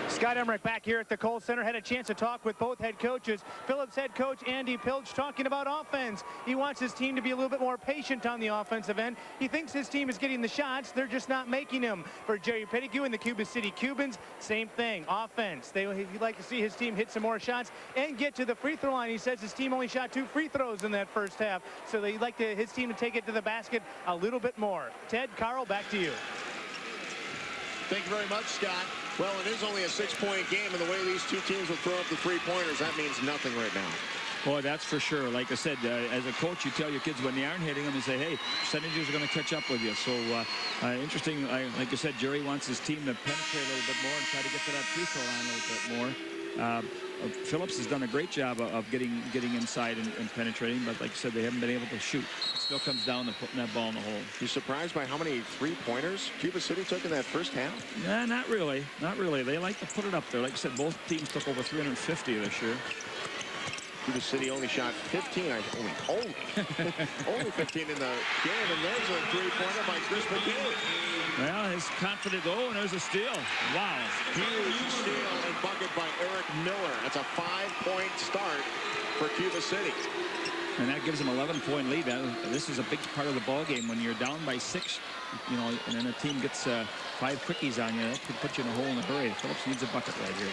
Scott Emmerich back here at the Kohl Center. Had a chance to talk with both head coaches. Phillips head coach Andy Pilch talking about offense. He wants his team to be a little bit more patient on the offensive end. He thinks his team is getting the shots. They're just not making them. For Jerry Pettigrew and the Cuba City Cubans, same thing. Offense. He'd like to see his team hit some more shots and get to the free throw line. He says his team only shot 2 free throws in that first half. So he'd like his team to take it to the basket a little bit more. Ted, Carl, back to you. Thank you very much, Scott. Well, it is only a 6-point game, and the way these two teams will throw up the three-pointers, that means nothing right now. Boy, that's for sure. Like I said, as a coach, you tell your kids when they aren't hitting them, you say, hey, percentages are going to catch up with you. So interesting. Like I said, Jerry wants his team to penetrate a little bit more and try to get to that free throw line a little bit more. Phillips has done a great job of getting inside and penetrating, but like I said, they haven't been able to shoot. It still comes down to putting that ball in the hole. You surprised by how many three-pointers Cuba City took in that first half? Nah, not really. Not really. They like to put it up there. Like I said, both teams took over 350 this year. Cuba City only shot 15. Only 15 in the game, and there's a three-pointer by Chris McKay. Well, his confident. Oh, and there's a steal. Wow. Huge steal and bucket by Eric Miller. That's a 5-point start for Cuba City. And that gives them an 11-point lead. This is a big part of the ball game. When you're down by 6, you know, and then a team gets 5 quickies on you, that could put you in a hole in a hurry. Phillips needs a bucket right here.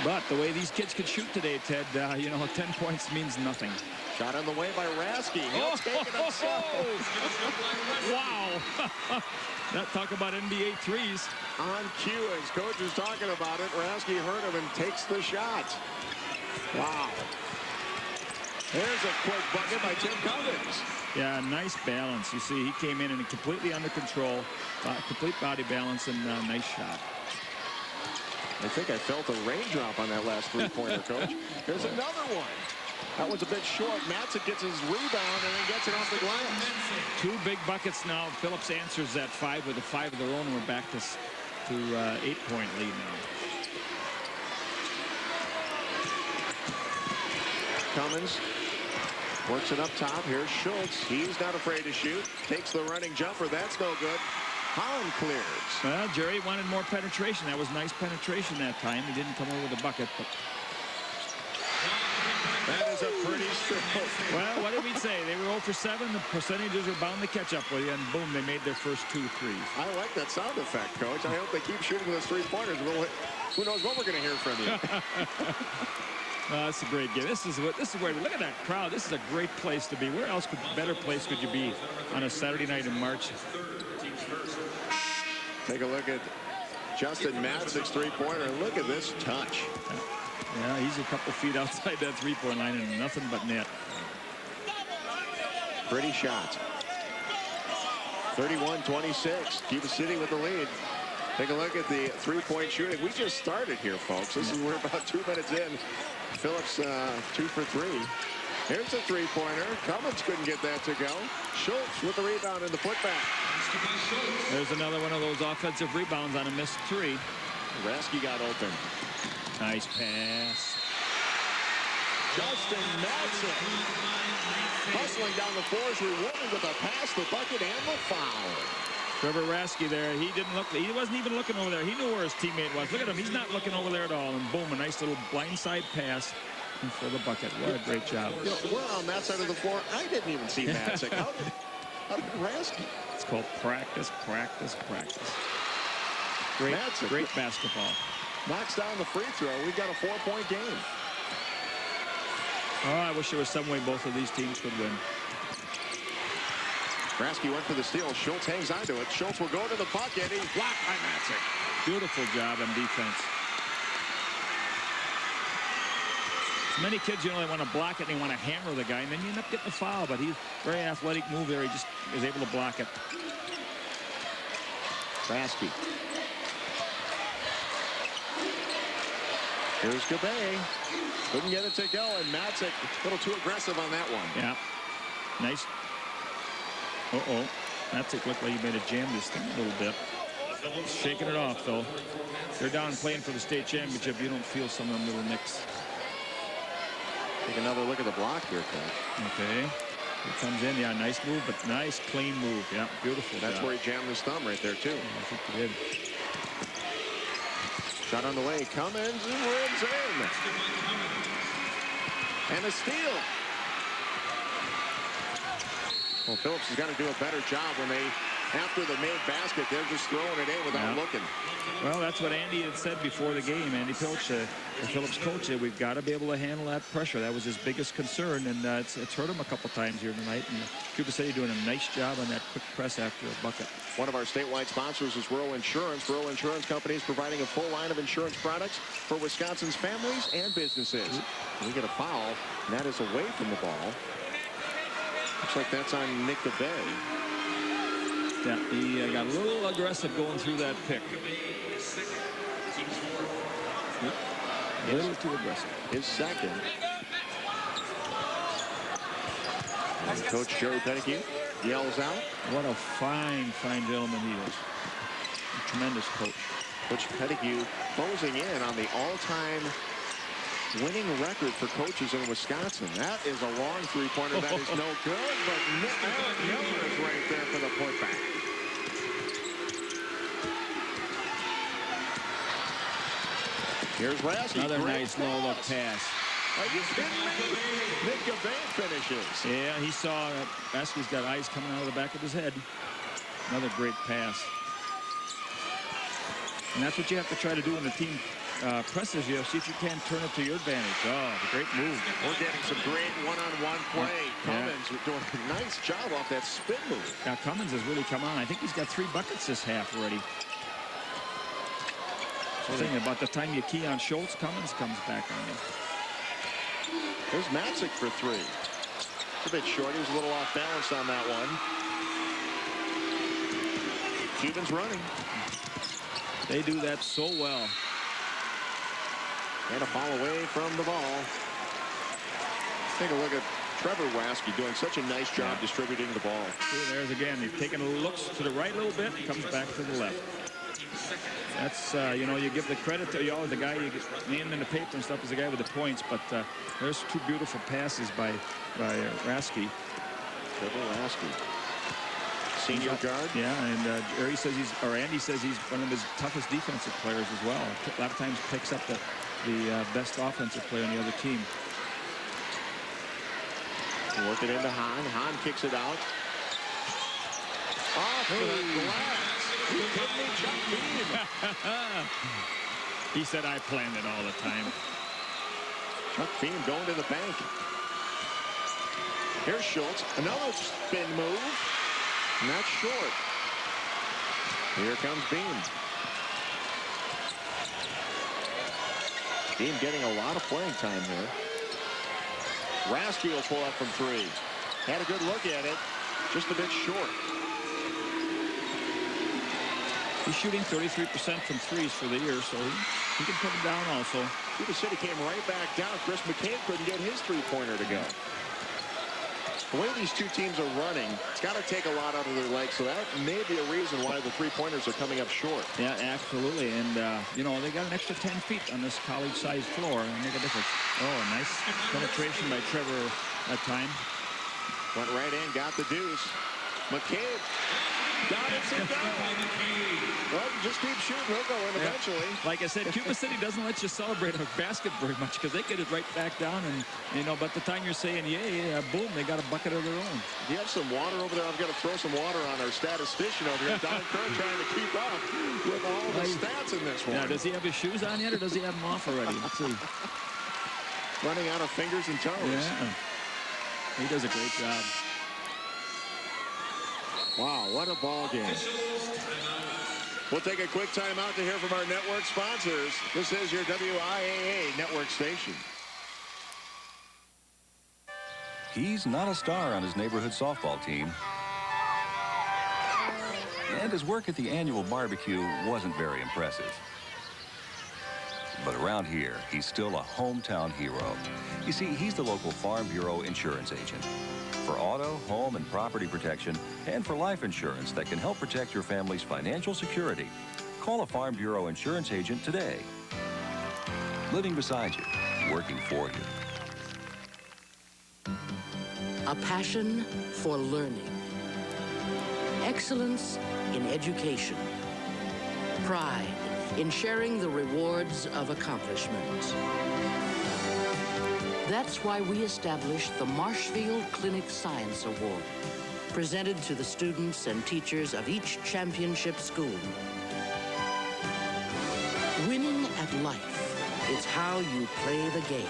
But the way these kids could shoot today, Ted, you know, 10 points means nothing. Shot on the way by Rasky. He'll take it himself. Wow. Talk about NBA threes. On cue, as coach is talking about it, Rasky heard him and takes the shot. Wow. There's a quick bucket by Tim Cummins. Yeah, nice balance. You see, he came in and completely under control, complete body balance, and nice shot. I think I felt a raindrop on that last three-pointer, Coach. There's another one. That was a bit short. Matzik gets his rebound and then gets it off the glass. 2 big buckets now. Phillips answers that 5 with a 5 of their own. We're back to 8-point lead now. Cummins works it up top. Here's Schultz. He's not afraid to shoot. Takes the running jumper. That's no good. Holland clears. Well, Jerry wanted more penetration. That was nice penetration that time. He didn't come over the bucket, but that is a pretty stroke. Well, what did we say? They were 0 for 7. The percentages were bound to catch up with you, and boom, they made their first 2 threes. I like that sound effect, Coach. I hope they keep shooting those three-pointers. Who knows what we're going to hear from you. That's a great game. This is where look at that crowd. This is a great place to be. Where else better place could you be on a Saturday night in March? Take a look at Justin Matzik's three-pointer. Look at this touch. Yeah, he's a couple feet outside that three-point line and nothing but net. Pretty shot. 31-26. Cuba City with the lead. Take a look at the three-point shooting. We just started here, folks. We're about 2 minutes in. Phillips 2 for 3. Here's a three-pointer. Cummins couldn't get that to go. Schultz with the rebound and the putback. There's another one of those offensive rebounds on a missed 3. Rasky got open. Nice pass. Justin Matzik hustling down the floor, rewarded with a pass, the bucket, and the foul. Trevor Rasky there, he wasn't even looking over there. He knew where his teammate was. Look at him, he's not looking over there at all. And boom, a nice little blindside pass for the bucket. What a great job. You know, we're on that side of the floor. I didn't even see Matzik. How did Rasky? It's called practice, practice, practice. Great, Matzik. Great basketball. Knocks down the free throw. We've got a 4-point game. Oh, I wish there was some way both of these teams could win. Rasky went for the steal. Schultz hangs on to it. Schultz will go to the bucket. He's blocked by Matzik. Beautiful job on defense. So many kids, you know, they want to block it and they want to hammer the guy, and then you end up getting a foul. But he's very athletic move there. He just is able to block it. Rasky. Here's Gabay. Couldn't get it to go, and Matzik a little too aggressive on that one. Yeah. Nice. Uh-oh. Matzik looked like he made a jam this thing a little bit. Shaking it off, though. They're down playing for the state championship. You don't feel some of them little nicks. Take another look at the block here, Coach. Okay. He comes in. Yeah, nice move, but nice, clean move. Yeah, beautiful. That's where he jammed his thumb right there, too. Yeah, I think he did. Shot on the way. Cummins and rims in. And a steal. Well, Phillips has got to do a better job when they, after the made basket, they're just throwing it in without looking. Well, that's what Andy had said before the game. Andy Phillips, the Phillips coach, said we've got to be able to handle that pressure. That was his biggest concern, and it's hurt him a couple times here tonight. And Cuba City doing a nice job on that quick press after a bucket. One of our statewide sponsors is Rural Insurance. Rural Insurance Company is providing a full line of insurance products for Wisconsin's families and businesses. We get a foul, and that is away from the ball. Looks like that's on Nick DeBay. Yeah, he got a little aggressive going through that pick. A little too aggressive. His second. And Coach Jerry Pettigrew yells out. What a fine, fine gentleman he is. A tremendous coach. Coach Pettigrew closing in on the all-time winning record for coaches in Wisconsin. That is a long three-pointer. That is no good, but Eric Miller is right there for the putback. Here's Rasky. Another nice low-look pass. Are you kidding me? Nick Gabay finishes. Yeah, he saw Rasky's got eyes coming out of the back of his head. Another great pass. And that's what you have to try to do when the team presses you. See if you can turn it to your advantage. Oh, the great move. We're getting some great one-on-one play. Cummins doing a nice job off that spin move. Now, Cummins has really come on. I think he's got 3 buckets this half already. Thing about the time you key on Schultz, Cummins comes back on you. There's Matzik for 3. It's a bit short. He was a little off balance on that one. Cubans running. They do that so well. And a foul away from the ball. Take a look at Trevor Rasky doing such a nice job distributing the ball. See, there's again. He's taking looks to the right a little bit, comes back to the left. That's, you know, you give the credit to the guy you get named in the paper and stuff is the guy with the points, but there's 2 beautiful passes by Rasky. Trevor Rasky. Senior guard. Yeah, and Andy says he's one of his toughest defensive players as well. A lot of times picks up the best offensive player on the other team. Work it into Hahn. Hahn kicks it out. Off the glass. He said, I planned it all the time. Chuck Beam going to the bank. Here's Schultz. Another spin move. And that's short. Here comes Beam. Beam getting a lot of playing time here. Rasky will pull up from 3. Had a good look at it. Just a bit short. He's shooting 33% from 3s for the year, so he can put them down also. Cuba City came right back down. Chris McCabe couldn't get his 3-pointer to go. The way these two teams are running, it's got to take a lot out of their legs, so that may be a reason why the 3-pointers are coming up short. Yeah, absolutely. And, you know, they got an extra 10 feet on this college-sized floor and make a difference. Oh, nice penetration by Trevor that time. Went right in, got the deuce. McCabe got it to go. Well, just keep shooting. He'll go in eventually. Like I said, Cuba City doesn't let you celebrate a basket very much because they get it right back down. And, you know, by the time you're saying, yeah, boom, they got a bucket of their own. Do you have some water over there? I've got to throw some water on our statistician over here. Don Kerr trying to keep up with all the stats in this one. Now, does he have his shoes on yet or does he have them off already? Let's see. Running out of fingers and toes. Yeah. He does a great job. Wow, what a ball game. We'll take a quick time out to hear from our network sponsors. This is your WIAA network station. he's not a star on his neighborhood softball team. And his work at the annual barbecue wasn't very impressive. But around here, he's still a hometown hero. You see, he's the local Farm Bureau insurance agent. For auto, home, and property protection, and for life insurance that can help protect your family's financial security, call a Farm Bureau insurance agent today. Living beside you, working for you. A passion for learning. Excellence in education. Pride in sharing the rewards of accomplishment. That's why we established the Marshfield Clinic Science Award, presented to the students and teachers of each championship school. Winning at life, it's how you play the game.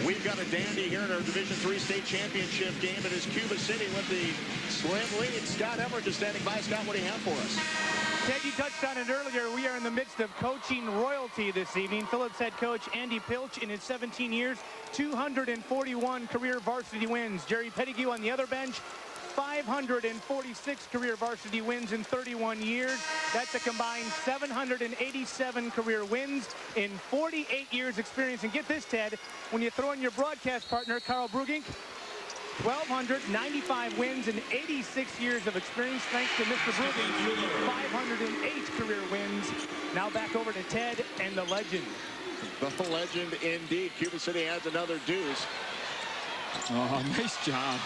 We've got a dandy here in our Division III state championship game. It is Cuba City with the slim lead. Scott Emmerich is standing by. Scott, what do you have for us? Ted, you touched on it earlier. We are in the midst of coaching royalty this evening. Phillips head coach Andy Pilch, in his 17 years, 241 career varsity wins. Jerry Pettigrew on the other bench, 546 career varsity wins in 31 years. That's a combined 787 career wins in 48 years experience. And get this, Ted, when you throw in your broadcast partner, Carl Brugink, 1,295 wins and 86 years of experience, thanks to Mr. Brugink, 508 career wins. Now back over to Ted and the legend. The legend indeed. Cuba City adds another deuce. Oh, nice job.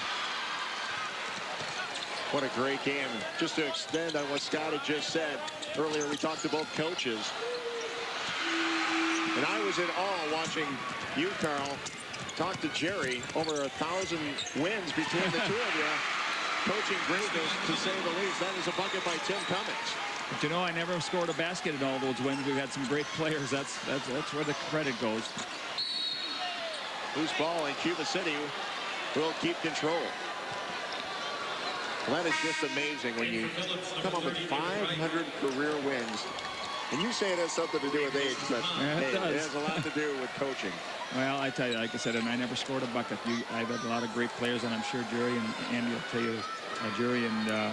What a great game. Just to extend on what Scott had just said, earlier we talked to both coaches. And I was in awe watching you, Carl, talk to Jerry. Over 1,000 wins between the two of you. Coaching greatness, to say the least. That is a bucket by Tim Cummings. But you know, I never scored a basket in all those wins. We've had some great players. That's where the credit goes. Loose ball, and Cuba City will keep control. Well, that is just amazing when you come up with 500 career wins. And you say it has something to do with age, but yeah, it has a lot to do with coaching. Well, I tell you, like I said, and I never scored a bucket. I've had a lot of great players, and I'm sure Jerry and Andy will tell you,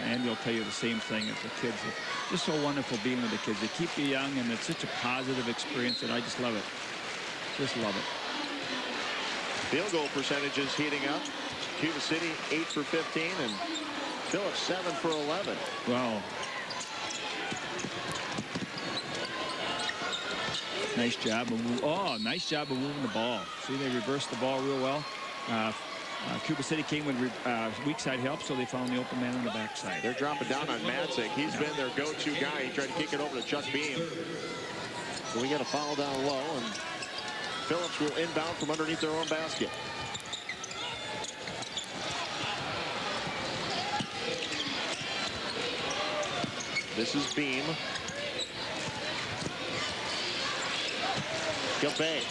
Andy will tell you the same thing. As the kids, it's just so wonderful being with the kids. They keep you young, and it's such a positive experience, and I just love it. Just love it. Field goal percentages heating up. Cuba City 8 for 15, and Phillips 7 for 11. Wow. Nice job of nice job of moving the ball. See, they reversed the ball real well. Cuba City came with weak side help, so they found the open man on the backside. They're dropping down on Madzik. He's been their go-to guy. He tried to kick it over to Chuck Beam. So we got a foul down low, and Phillips will inbound from underneath their own basket. This is Beam. Gabay.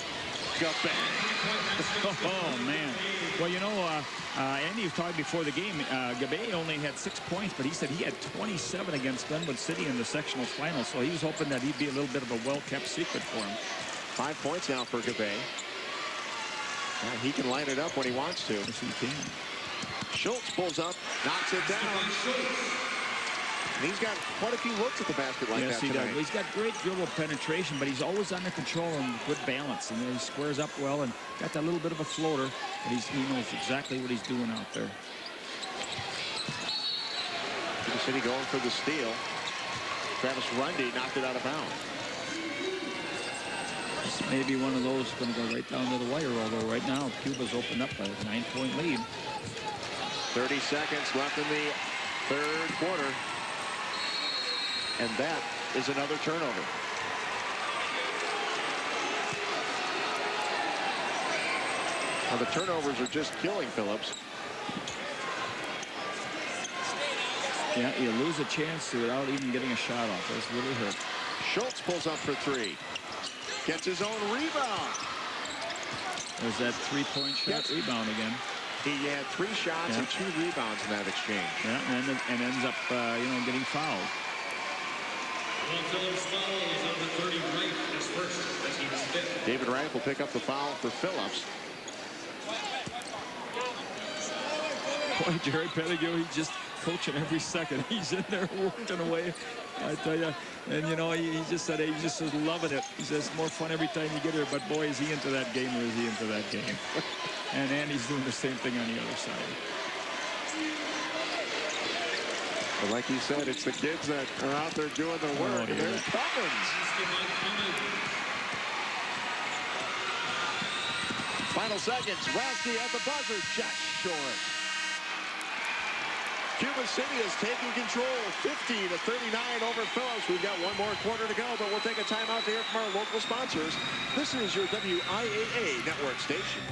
Oh, man. Well, you know, Andy was talking before the game. Gabay only had 6 points, but he said he had 27 against Glenwood City in the sectional final, so he was hoping that he'd be a little bit of a well-kept secret for him. 5 points now for Gabay. Yeah, he can light it up when he wants to. Yes, he can. Schultz pulls up, knocks it down. And he's got quite a few looks at the basket like that tonight. Does. He's got great dribble penetration, but he's always under control and good balance. And he squares up well and got that little bit of a floater. But he knows exactly what he's doing out there. Cuba City going for the steal. Travis Rundy knocked it out of bounds. This may be one of those going to go right down to the wire, although right now Cuba's opened up by a 9-point lead. 30 seconds left in the third quarter. And that is another turnover. Well, the turnovers are just killing Phillips. Yeah, you lose a chance to without even getting a shot off. That's really hurt. Schultz pulls up for three. Gets his own rebound. There's that three-point shot rebound again. He had 3 shots and 2 rebounds in that exchange. Yeah, and ends up, getting fouled. Phillips foul is number 30 right as first. That's team's 5th. David Wright will pick up the foul for Phillips. Boy, Jerry Pettigrew, he's just coaching every second. He's in there working away, I tell you. And, you know, he just said, he just is loving it. He says, it's more fun every time you get here. But, boy, is he into that game or is he into that game? And Andy's doing the same thing on the other side. But like he said, it's the kids that are out there doing the work. And there's Cummins. Final seconds. Rasky at the buzzer. Just short. Cuba City is taking control 50-39 over Phillips. We've got one more quarter to go, but we'll take a timeout to hear from our local sponsors. This is your WIAA network station.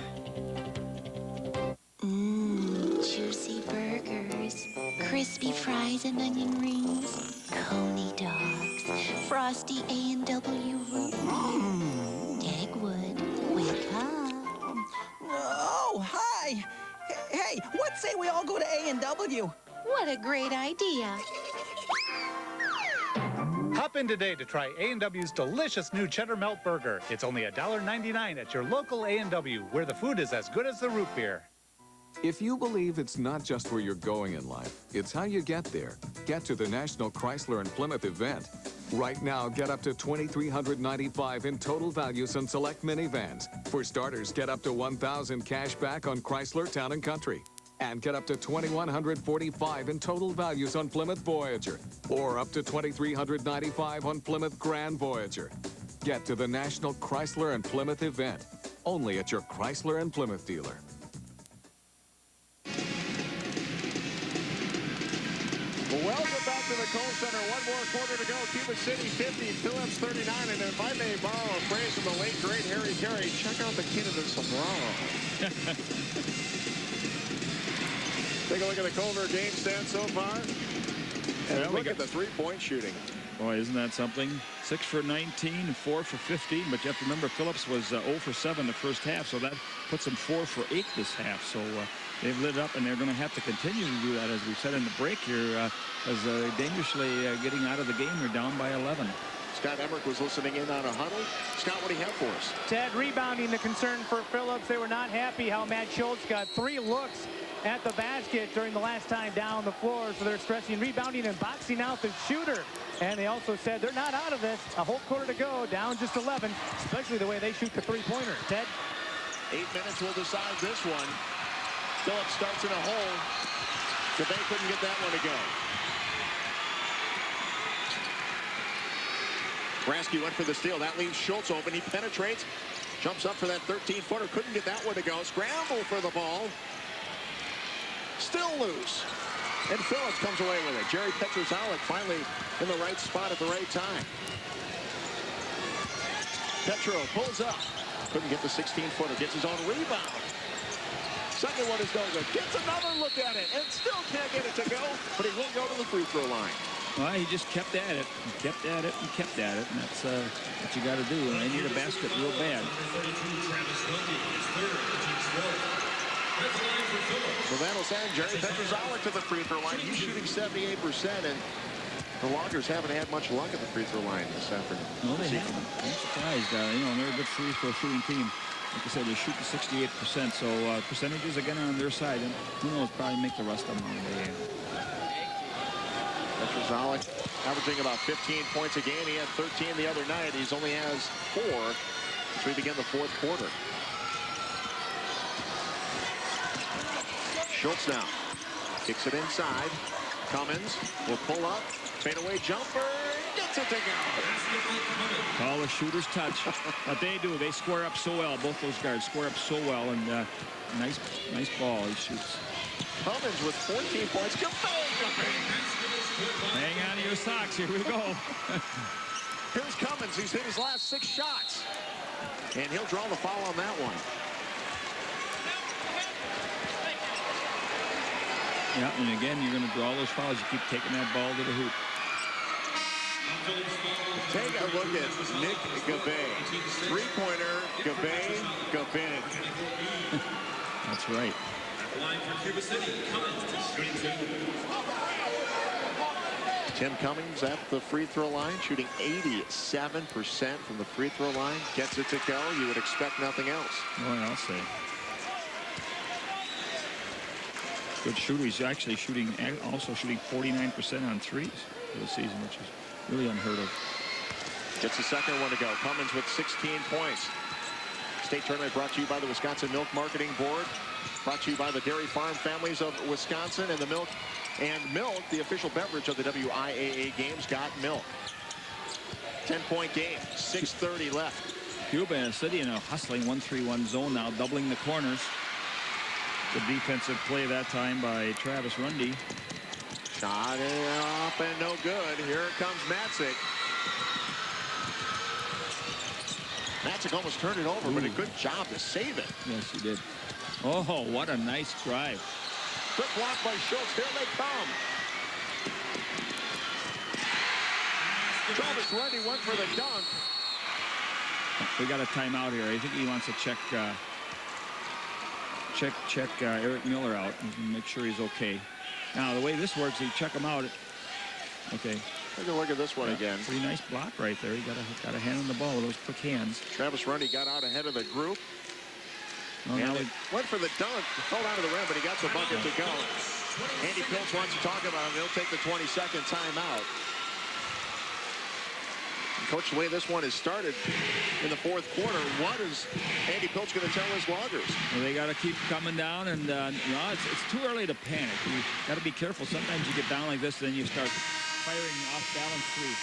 Juicy burgers, crispy fries and onion rings, coney dogs, frosty A&W roots. Dagwood, wake up. Oh, hi. Hey, what say we all go to A&W? What a great idea. Hop in today to try A&W's delicious new cheddar melt burger. It's only $1.99 at your local A&W, where the food is as good as the root beer. If you believe it's not just where you're going in life, it's how you get there. Get to the National Chrysler and Plymouth event. Right now, get up to $2,395 in total values on select minivans. For starters, get up to $1,000 cash back on Chrysler Town & Country. And get up to $2,145 in total values on Plymouth Voyager. Or up to $2,395 on Plymouth Grand Voyager. Get to the National Chrysler and Plymouth event. Only at your Chrysler and Plymouth dealer. Welcome back to the Kohl Center. One more quarter to go. Cuba City 50, Phillips 39. And if I may borrow a phrase from the late, great Harry Carey, check out the kid in the sombrero. Take a look at the Culver game stand so far. And look at the three-point shooting. Boy, isn't that something? 6 for 19 and 4 for 15. But you have to remember, Phillips was 0 for 7 the first half, so that puts him 4 for 8 this half. So they've lit up, and they're going to have to continue to do that, as we said in the break here, as dangerously getting out of the game. They're down by 11. Scott Emmerich was listening in on a huddle. Scott, what do you have for us? Ted, rebounding the concern for Phillips. They were not happy how Matt Schultz got 3 looks at the basket during the last time down the floor. So they're stressing rebounding and boxing out the shooter. And they also said they're not out of this. A whole quarter to go, down just 11, especially the way they shoot the three-pointer. Ted? 8 minutes will decide this one. Phillips starts in a hole. DeBay couldn't get that one to go. Rasky went for the steal. That leaves Schultz open. He penetrates. Jumps up for that 13-footer. Couldn't get that one to go. Scramble for the ball. Still loose. And Phillips comes away with it. Jerry Petrozalik finally in the right spot at the right time. Petro pulls up. Couldn't get the 16-footer. Gets his own rebound. Second one is no good. Gets another look at it and still can't get it to go, but he will go to the free throw line. Well, he just kept at it, and kept at it, and kept at it, and that's what you got to do. And they need a basket real bad. So that'll send Jerry Petrozalik to the free throw line. He's shooting 78%, and the Loggers haven't had much luck at the free throw line this afternoon. No, they haven't. I'm surprised. You know, they're a good free throw shooting team. Like I said, they're shooting 68%, so percentages again are on their side, and who knows, probably make the rest of them on the way. Petrozalik averaging about 15 points a game. He had 13 the other night. He only has 4 as we begin the fourth quarter. Schultz now kicks it inside. Cummins will pull up, fadeaway jumper, gets it to go. Call a shooter's touch. What they do, they square up so well. Both those guards square up so well, and nice ball he shoots. Cummins with 14 points. Hang on to your socks. Here we go. Here's Cummins. He's hit his last 6 shots, and he'll draw the foul on that one. Yeah, and again, you're going to draw those fouls. You keep taking that ball to the hoop. Take a look at Nick Gabay. Three-pointer, Gabay, Gabin. That's right. At the line for Cuba City, Cummins, shooting 2. Tim Cummings at the free throw line, shooting 87% from the free throw line. Gets it to go. You would expect nothing else. Well, I'll say. Good shooter. He's actually also shooting 49% on threes for the season, which is really unheard of. Gets the second one to go. Cummins with 16 points. State tournament brought to you by the Wisconsin Milk Marketing Board. Brought to you by the Dairy Farm Families of Wisconsin and the Milk. And milk, the official beverage of the WIAA games, got milk. 10-point game, 6:30 left. Cuba City in a hustling 1-3-1 zone now, doubling the corners. Good defensive play that time by Travis Rundy. Shot up and no good. Here comes Matzik. Matzik almost turned it over, but a good job to save it. Yes, he did. Oh, what a nice drive. Good block by Schultz. Here they come. Travis Rundy went for the dunk. We got a timeout here. I think he wants to check Eric Miller out and make sure he's okay. Now, the way this works, you check him out. Okay. Take a look at this one again. Pretty nice block right there. He got a hand on the ball with those quick hands. Travis Rundy got out ahead of the group. Oh, now went for the dunk, fell down to the rim, but he got the bucket to go. Andy Phillips wants to talk about him. He'll take the 22nd timeout. Coach, the way this one has started in the fourth quarter, what is Andy Phillips going to tell his loggers? Well, they got to keep coming down, and it's too early to panic. You got to be careful. Sometimes you get down like this, then you start firing off balance threes.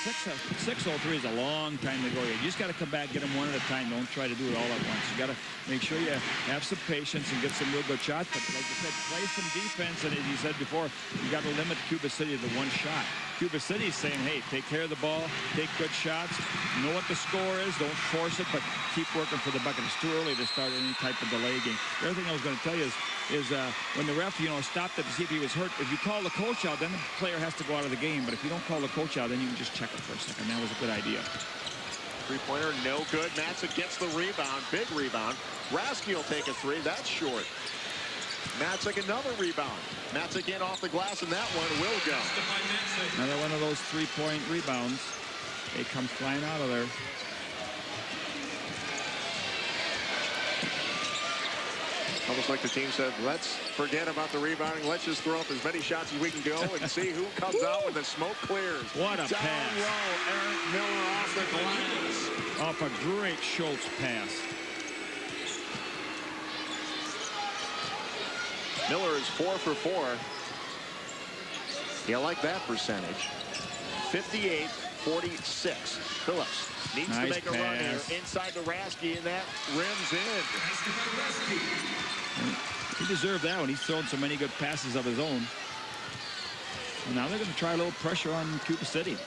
6:03 is a long time to go here. You just got to come back, get them one at a time. Don't try to do it all at once. You got to make sure you have some patience and get some real good shots. But like you said, play some defense. And as you said before, you got to limit Cuba City to one shot. Cuba City is saying, hey, take care of the ball, take good shots, know what the score is, don't force it, but keep working for the bucket. It's too early to start any type of delay game. The other thing I was going to tell you is when the ref, stopped it to see if he was hurt, if you call the coach out, then the player has to go out of the game. But if you don't call the coach out, then you can just check it for a second. That was a good idea. Three-pointer, no good. Matzik gets the rebound, big rebound. Rasky will take a three, that's short. Matzik another rebound. Matzik in off the glass, and that one will go. Another one of those three-point rebounds. It comes flying out of there. Almost like the team said, let's forget about the rebounding. Let's just throw up as many shots as we can go and see who comes out when the smoke clears. What a Down pass. low, Eric Miller off the glass. Off a great Schultz pass. Miller is 4 for 4. You like that percentage. 58-46. Phillips needs to make a run here inside the Rasky, and that rims in. He deserved that one. He's thrown so many good passes of his own. And now they're going to try a little pressure on Cuba City.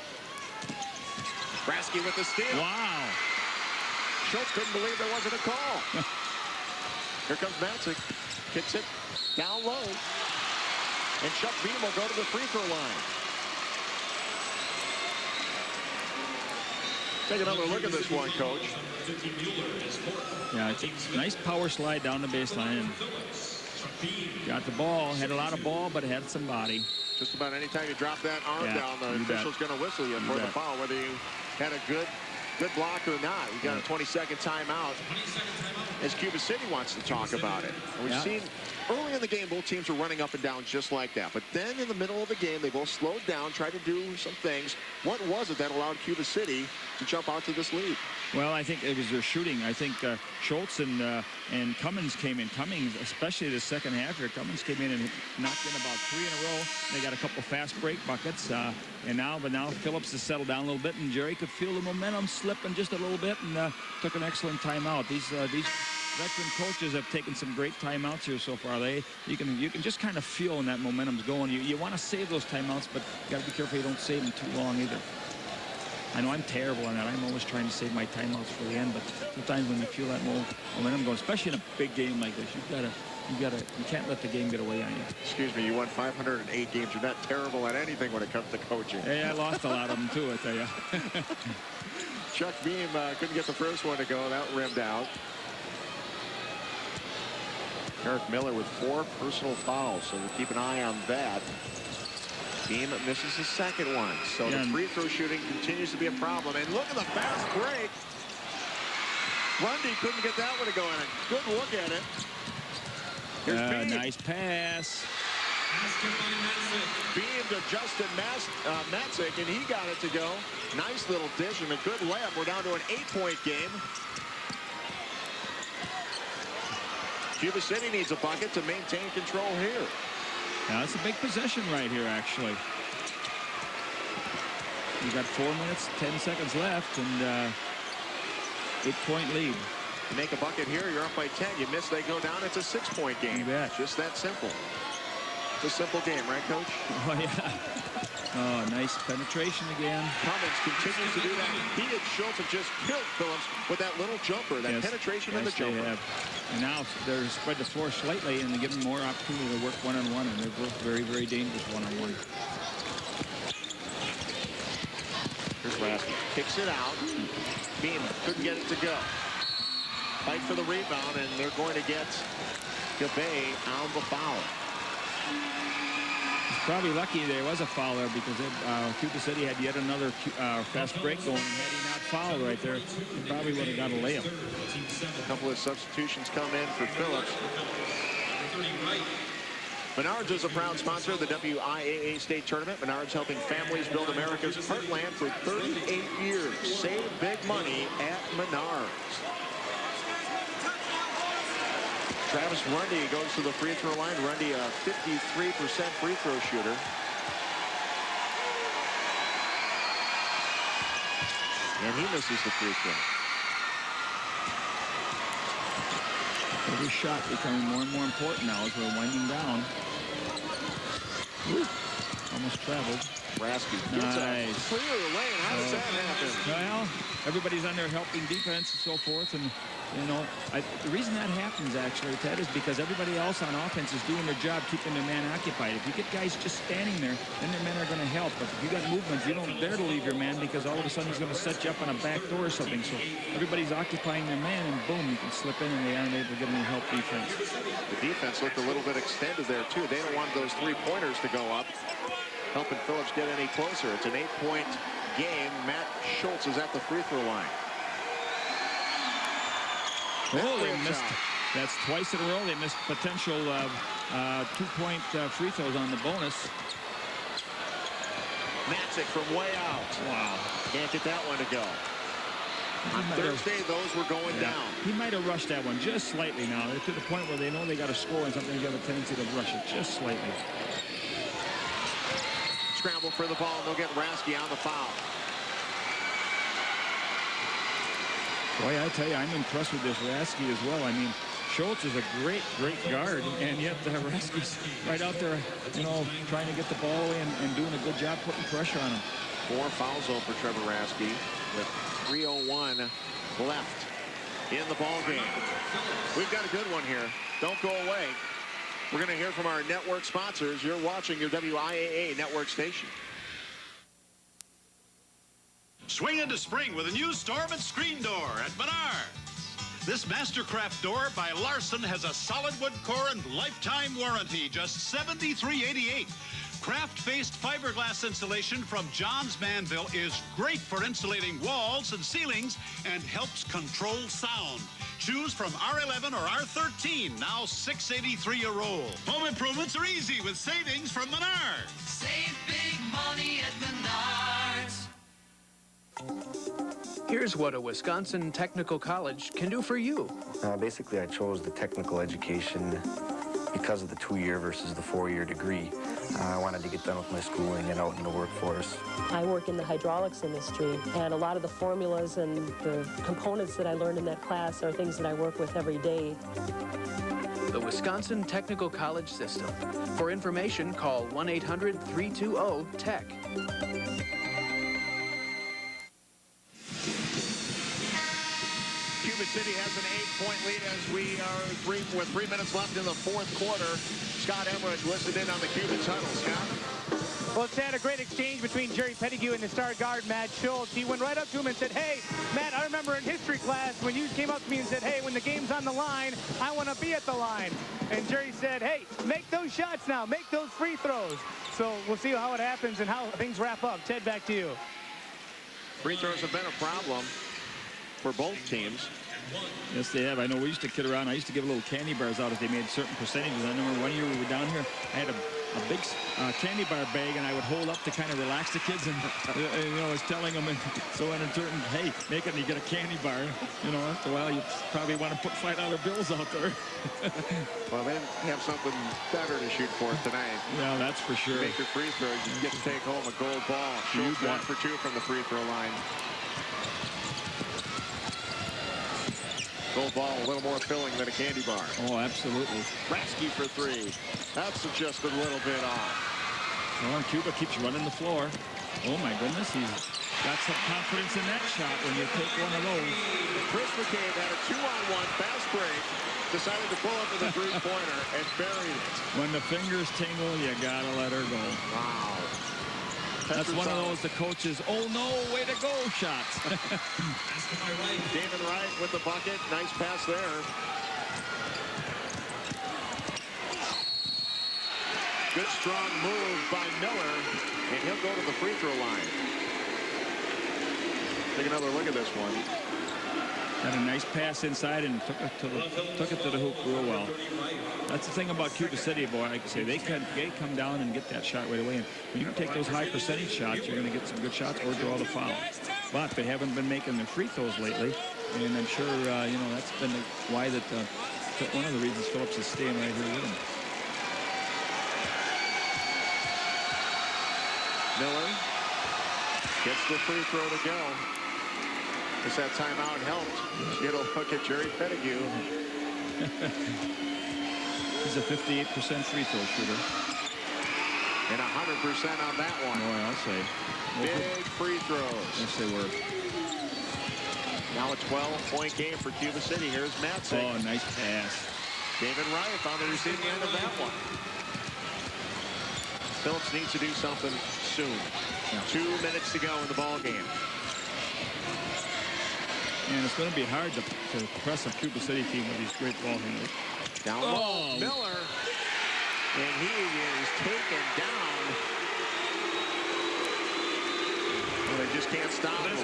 Rasky with the steal. Wow. Schultz couldn't believe there wasn't a call. Here comes Matzik. Kicks it down low. And Chuck Beam will go to the free throw line. Take another look at this one, Coach. Yeah, it's a nice power slide down the baseline. Got the ball, had a lot of ball, but it had some body. Just about any time you drop that arm down, the official's going to whistle you for the foul, whether you had a good block or not. You got a 20-second timeout as Cuba City wants to talk about it. And we've seen early in the game, both teams were running up and down just like that. But then in the middle of the game, they both slowed down, tried to do some things. What was it that allowed Cuba City to jump out to this lead? Well, I think it was their shooting. I think Schultz and Cummins came in. Cummins, especially the second half here, Cummins came in and knocked in about 3 in a row. They got a couple fast break buckets. But now Phillips has settled down a little bit, and Jerry could feel the momentum slipping just a little bit, and took an excellent timeout. These veteran coaches have taken some great timeouts here so far. You can just kind of feel when that momentum's going. You want to save those timeouts, but you got to be careful you don't save them too long either. I know I'm terrible on that. I'm always trying to save my timeouts for the end, but sometimes when you feel that momentum going, especially in a big game like this, you can't let the game get away on you. Excuse me, you won 508 games. You're not terrible at anything when it comes to coaching. Hey, I lost a lot of them too, I tell you. Chuck Beam couldn't get the first one to go. That rimmed out. Eric Miller with 4 personal fouls, so we'll keep an eye on that. Beam misses the second one. So Yeah. the free throw shooting continues to be a problem. And look at the fast break. Lundy couldn't get that one to go in. A good look at it. Here's Beam. Nice pass. Beam to Justin Matzik, and he got it to go. Nice little dish and a good layup. We're down to an 8-point game. Cuba City needs a bucket to maintain control here. Now, it's a big possession right here, actually. You got 4 minutes, 10 seconds left, and 8-point lead. You make a bucket here, you're up by 10. You miss, they go down. It's a 6-point game. You bet. Just that simple. It's a simple game, right, Coach? Oh, yeah. Oh, nice penetration again. Cummins continues to do that. He and Schultz have just killed Phillips with that little jumper, that penetration in the jumper. They have. And now they're spread the floor slightly, and they give them more opportunity to work one-on-one, and they're both very, very dangerous one-on-one. Here's Rasky. Kicks it out. Beam couldn't get it to go. Fight for the rebound, and they're going to get Gabay on the foul. Probably lucky there was a foul there because Cuba City had yet another fast break going. And had he not fouled right there, he probably would have got a layup. A couple of substitutions come in for Phillips. Menards is a proud sponsor of the WIAA State Tournament. Menards helping families build America's heartland for 38 years. Save big money at Menards. Travis Rundy goes to the free throw line. Rundy, a 53% free throw shooter. And he misses the free throw. Every shot becoming more and more important now as we're winding down. Woo. Almost traveled. Rasky gets a clear lane. How does that happen? Well, everybody's on there helping defense and so forth, and you know, the reason that happens actually, Ted, is because everybody else on offense is doing their job, keeping their man occupied. If you get guys just standing there, then their men are going to help. But if you got movement, you don't dare to leave your man because all of a sudden he's going to set you up on a back door or something. So everybody's occupying their man, and boom, you can slip in, and they aren't able to get any help defense. The defense looked a little bit extended there too. They don't want those three-pointers to go up, helping Phillips get any closer. It's an 8-point game. Matt Schultz is at the free throw line. Oh, they missed. That's twice in a row. They missed potential 2-point free throws on the bonus. Matzik from way out. Wow. Can't get that one to go. On Thursday, those were going down. He might have rushed that one just slightly now. They're to the point where they know they got to score, and sometimes you have a tendency to rush it just slightly. Scramble for the ball, and they'll get Rasky on the foul. Boy, I tell you, I'm impressed with this Rasky as well. I mean, Schultz is a great, great guard, and yet Rasky's right out there, you know, trying to get the ball away and doing a good job putting pressure on him. 4 fouls zone for Trevor Rasky with 3:01 left in the ball game. We've got a good one here. Don't go away. We're going to hear from our network sponsors. You're watching your WIAA network station. Swing into spring with a new Storm and Screen Door at Menards. This Mastercraft door by Larson has a solid wood core and lifetime warranty, just $73.88. Craft-faced fiberglass insulation from John's Manville is great for insulating walls and ceilings and helps control sound. Choose from R11 or R13, now $6.83 a roll. Home improvements are easy with savings from Menards. Save big money at Menards. Here's what a Wisconsin Technical College can do for you. Basically, I chose the technical education because of the 2-year versus the 4-year degree. I wanted to get done with my schooling and out in the workforce. I work in the hydraulics industry, and a lot of the formulas and the components that I learned in that class are things that I work with every day. The Wisconsin Technical College System. For information, call 1-800-320-TECH. Cuba City has an 8-point lead as we are with 3 minutes left in the fourth quarter. Scott Emmerich listed in on the Cuban tunnel. Scott? Well, it's had a great exchange between Jerry Pettigrew and the star guard, Matt Schultz. He went right up to him and said, hey, Matt, I remember in history class when you came up to me and said, hey, when the game's on the line, I want to be at the line. And Jerry said, hey, make those shots now. Make those free throws. So we'll see how it happens and how things wrap up. Ted, back to you. Free throws have been a problem for both teams. Yes, they have. I know we used to kid around. I used to give little candy bars out if they made certain percentages. I remember one year we were down here. I had a big candy bar bag, and I would hold up to kind of relax the kids. And you know, I was telling them, and so inadvertent, hey, make it and you get a candy bar. You know, after a while, you probably want to put $5 bills out there. Well, they have something better to shoot for tonight. Yeah, that's for sure. Make your free throws, you get to take home a gold ball. Schultz 1 for 2 from the free throw line. Gold ball a little more filling than a candy bar. Oh, absolutely. Rasky for 3. That's just a little bit off. Well, Cuba keeps running the floor. Oh, my goodness. He's got some confidence in that shot when you take one of those. Chris McCabe had a 2-on-1 fast break. Decided to pull up with a three-pointer and buried it. When the fingers tingle, you got to let her go. Wow. That's one of those, the coaches, oh no, way to go shots. David Wright with the bucket. Nice pass there. Good strong move by Miller, and he'll go to the free throw line. Take another look at this one. Had a nice pass inside and took it to the hoop real well. That's the thing about Cuba City, boy. I can say they come down and get that shot right away. And when you can take those high percentage shots, you're going to get some good shots or draw the foul. But they haven't been making their free throws lately, and I'm sure you know, that's been why that one of the reasons Phillips is staying right here with him. Miller gets the free throw to go. Guess that timeout helped. Get a look at Jerry Pettigrew. He's a 58% free throw shooter. And 100% on that one. Boy, I'll say. Big free throws. Yes, they were. Now a 12-point game for Cuba City. Here's Matzik. Oh, nice pass. David Wright on the receiving end of that one. Phillips needs to do something soon. Yeah. 2 minutes to go in the ball game. And it's going to be hard to press a Cuba City team with these great ball handlers. Down low, Miller, and he is taken down. Well, they just can't stop him.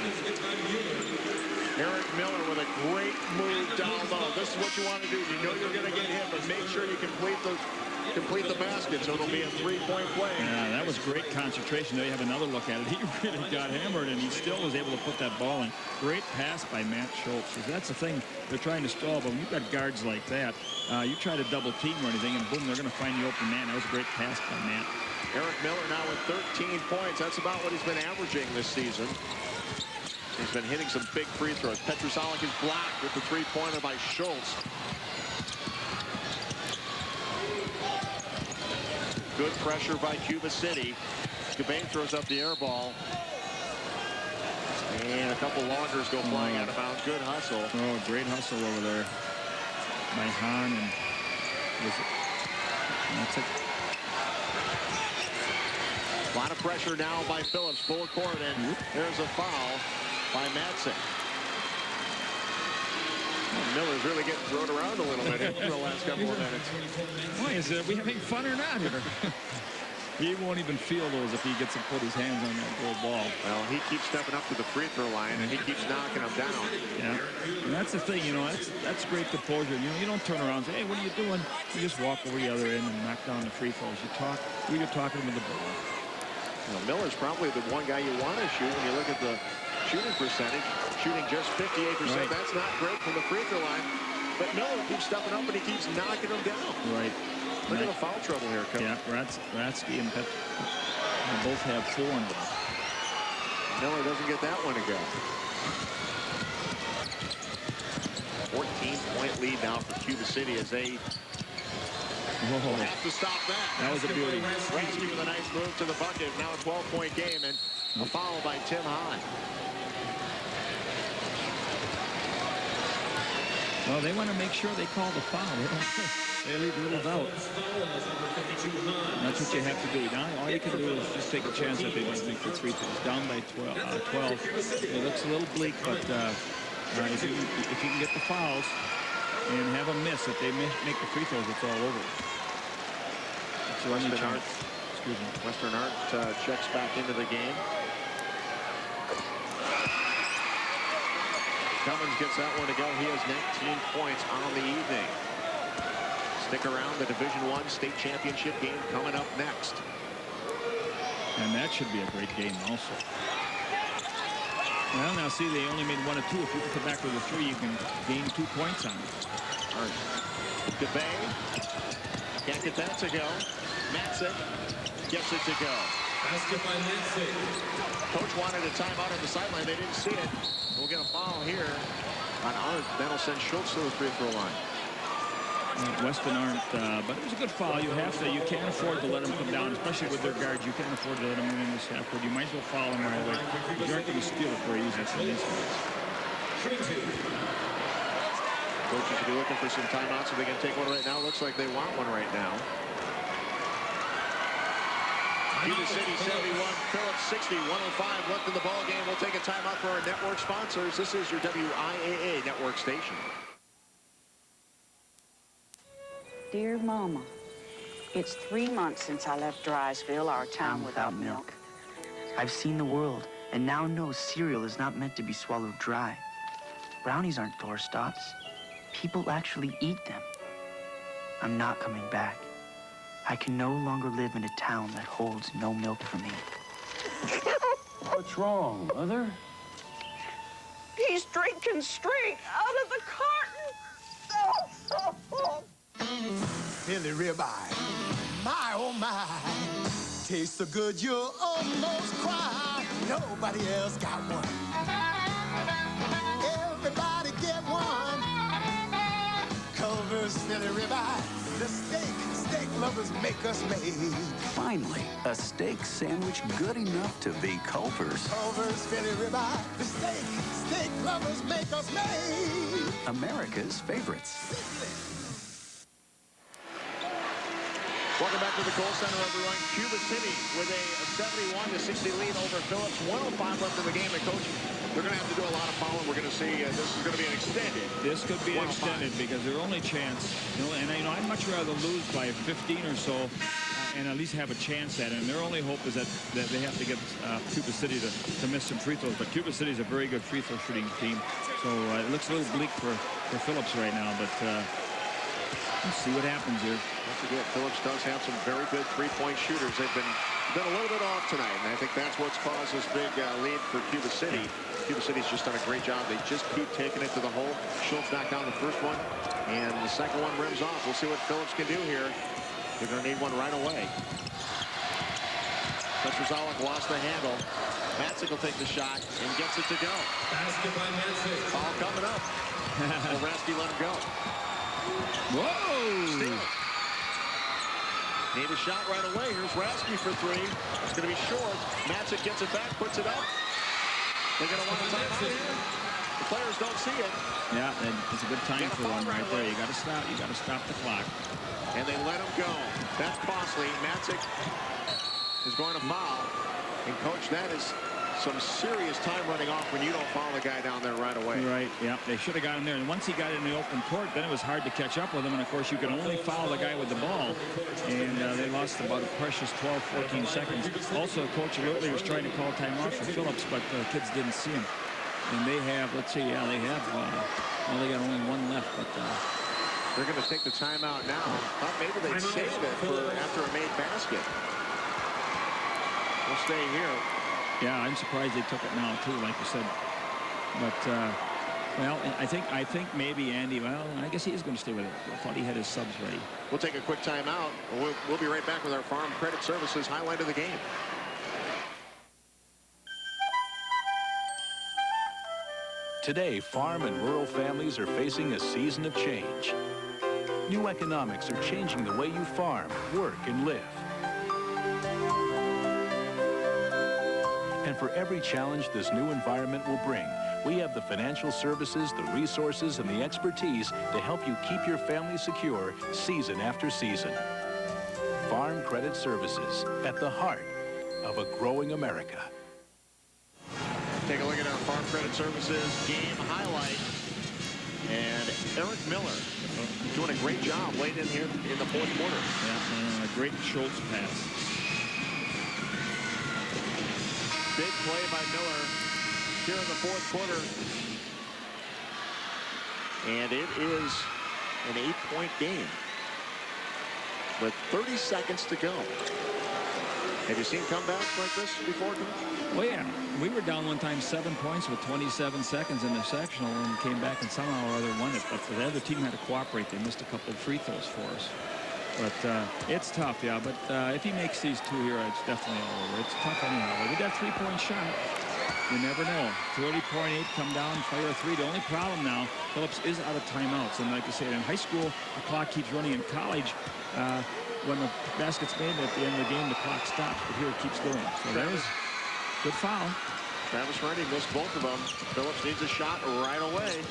Eric Miller with a great move down low. This is what you want to do. You know you're going to get hit, but make sure you complete the basket, so it'll be a three-point play. Yeah, that was great concentration. There you have another look at it. He really got hammered, and he still was able to put that ball in. Great pass by Matt Schultz. That's the thing they're trying to stall, but when you've got guards like that, you try to double team or anything, and boom, they're going to find the open man. That was a great pass by Matt. Eric Miller now with 13 points. That's about what he's been averaging this season. He's been hitting some big free throws. Petrusalik is blocked with the three-pointer by Schultz. Good pressure by Cuba City. Gabain throws up the air ball. And a couple longers go flying out of bounds. Good hustle. Oh, great hustle over there by Hahn. And that's it. A lot of pressure now by Phillips. Full court, and there's a foul by Matzik. Miller's really getting thrown around a little bit in the last couple of minutes. Boy, is we having fun or not here? He won't even feel those if he gets to put his hands on that gold ball. Well, he keeps stepping up to the free throw line, and he keeps knocking them down. Yeah, and that's the thing, you know, that's great composure. You know, you don't turn around and say, hey, what are you doing? You just walk over the other end and knock down the free throws. You talk, you're talking with the ball. Well, Miller's probably the one guy you want to shoot when you look at the shooting percentage. Shooting just 58%. Right. That's not great from the free throw line. But Miller keeps stepping up and he keeps knocking them down. Right. Look at the foul trouble here, Coach. Yeah, Ratsky and Petr both have 4 in them. Miller doesn't get that one to go. 14-point lead now for Cuba City as they have to stop that. That was a beauty. Ratsky with a nice move to the bucket. Now a 12-point game and a foul by Tim Hahn. Well, they want to make sure they call the foul. They leave little doubt. That's what you have to do. Now, all you can do is just take a chance that they don't make the free throws. Down by 12. It looks a little bleak, but if you can get the fouls and have a miss, if they make the free throws, it's all over. It's Excuse me. Western Art checks back into the game. Cummins gets that one to go. He has 19 points on the evening. Stick around. The Division I state championship game coming up next. And that should be a great game also. Well, now see, they only made 1 of 2. If you can come back with a 3, you can gain 2 points on it. All right. DeBay can't get that to go. Matzik gets it to go. Basket by Matzik. Coach wanted a timeout on the sideline. They didn't see it. We'll get a foul here on Arndt. That'll send Schultz to the free throw line. Weston Arndt, but it was a good foul. You can't afford to let them come down, especially with their guards. You can't afford to let them win in this half court. You might as well foul them right away. You aren't going to steal it very easily from these guys. Coaches will be looking for some timeouts so they can take one right now. Looks like they want one right now. Cuba City 71, Phillips 60, 105 left in the ball game. We'll take a timeout for our network sponsors. This is your WIAA network station. Dear Mama, it's 3 months since I left Drysville, our town without milk. I've seen the world, and now know cereal is not meant to be swallowed dry. Brownies aren't doorstops. People actually eat them. I'm not coming back. I can no longer live in a town that holds no milk for me. What's wrong, Mother? He's drinking straight out of the carton. Philly ribeye, my oh my, tastes so good you'll almost cry. Nobody else got one. Everybody get one. Culver's Philly ribeye, the steak lovers make us made. Finally, a steak sandwich good enough to be Culver's. Culver's Philly ribeye, the steak lovers make us made. America's favorites. Welcome back to the Kohl Center, everyone. Cuba City with a 71-60 lead over Phillips. 105 left in the game. And Coach, they're going to have to do a lot of fouling. We're going to see this is going to be an extended. This could be extended because their only chance, I'd much rather lose by 15 or so and at least have a chance at it. And their only hope is that they have to get Cuba City to miss some free throws. But Cuba City is a very good free throw shooting team. So it looks a little bleak for Phillips right now. But let's see what happens here. Don't forget, Phillips does have some very good three-point shooters. They've been a little bit off tonight, and I think that's what's caused this big lead for Cuba City. Cuba City's just done a great job. They just keep taking it to the hole. Schultz knocked down the first one, and the second one rims off. We'll see what Phillips can do here. They're going to need one right away. Petrozalek lost the handle. Matzik will take the shot and gets it to go. Basket by Matzik. Foul coming up. Rasky let him go. Whoa! Steal. Need a shot right away. Here's Rasky for 3. It's going to be short. Matzik gets it back, puts it up. They're going to want a timeout here. The players don't see it. Yeah, and it's a good time for one right there. You got to stop. You got to stop the clock. And they let him go. That's costly. Matzik is going to foul. And Coach, that is some serious time running off when you don't foul the guy down there right away. Right, yeah. They should have got him there. And once he got in the open court, then it was hard to catch up with him. And, of course, you can only foul the guy with the ball. And they lost about a precious 12, 14 seconds. Also, Coach Lurley was trying to call timeout for Phillips, but the kids didn't see him. And they have, let's see, yeah, they have, well, they got only one left. But they're going to take the timeout now. Thought maybe they'd save it for after a made basket. We'll stay here. Yeah, I'm surprised they took it now, too, like you said. But, well, I think maybe Andy, well, I guess he is going to stay with it. I thought he had his subs ready. We'll take a quick timeout. We'll be right back with our Farm Credit Services highlight of the game. Today, farm and rural families are facing a season of change. New economics are changing the way you farm, work, and live. And for every challenge this new environment will bring, we have the financial services, the resources, and the expertise to help you keep your family secure season after season. Farm Credit Services, at the heart of a growing America. Take a look at our Farm Credit Services game highlight. And Eric Miller doing a great job late in here in the fourth quarter. Yeah, a great Schultz pass. play by Miller here in the fourth quarter. And it is an 8-point game with 30 seconds to go. Have you seen comebacks like this before, Coach? Well, yeah. We were down one time 7 points with 27 seconds in the sectional and came back and somehow or other won it. But the other team had to cooperate. They missed a couple of free throws for us. But it's tough, yeah. But if he makes these two here, it's definitely all over. It's tough anyhow. But with that three-point shot, you never know. 30.8, come down, fire a three. The only problem now, Phillips is out of timeouts. And like I said, in high school, the clock keeps running. In college, when the basket's made at the end of the game, the clock stops. But here it keeps going. So there's good foul. Travis Rundy missed both of them. Phillips needs a shot right away.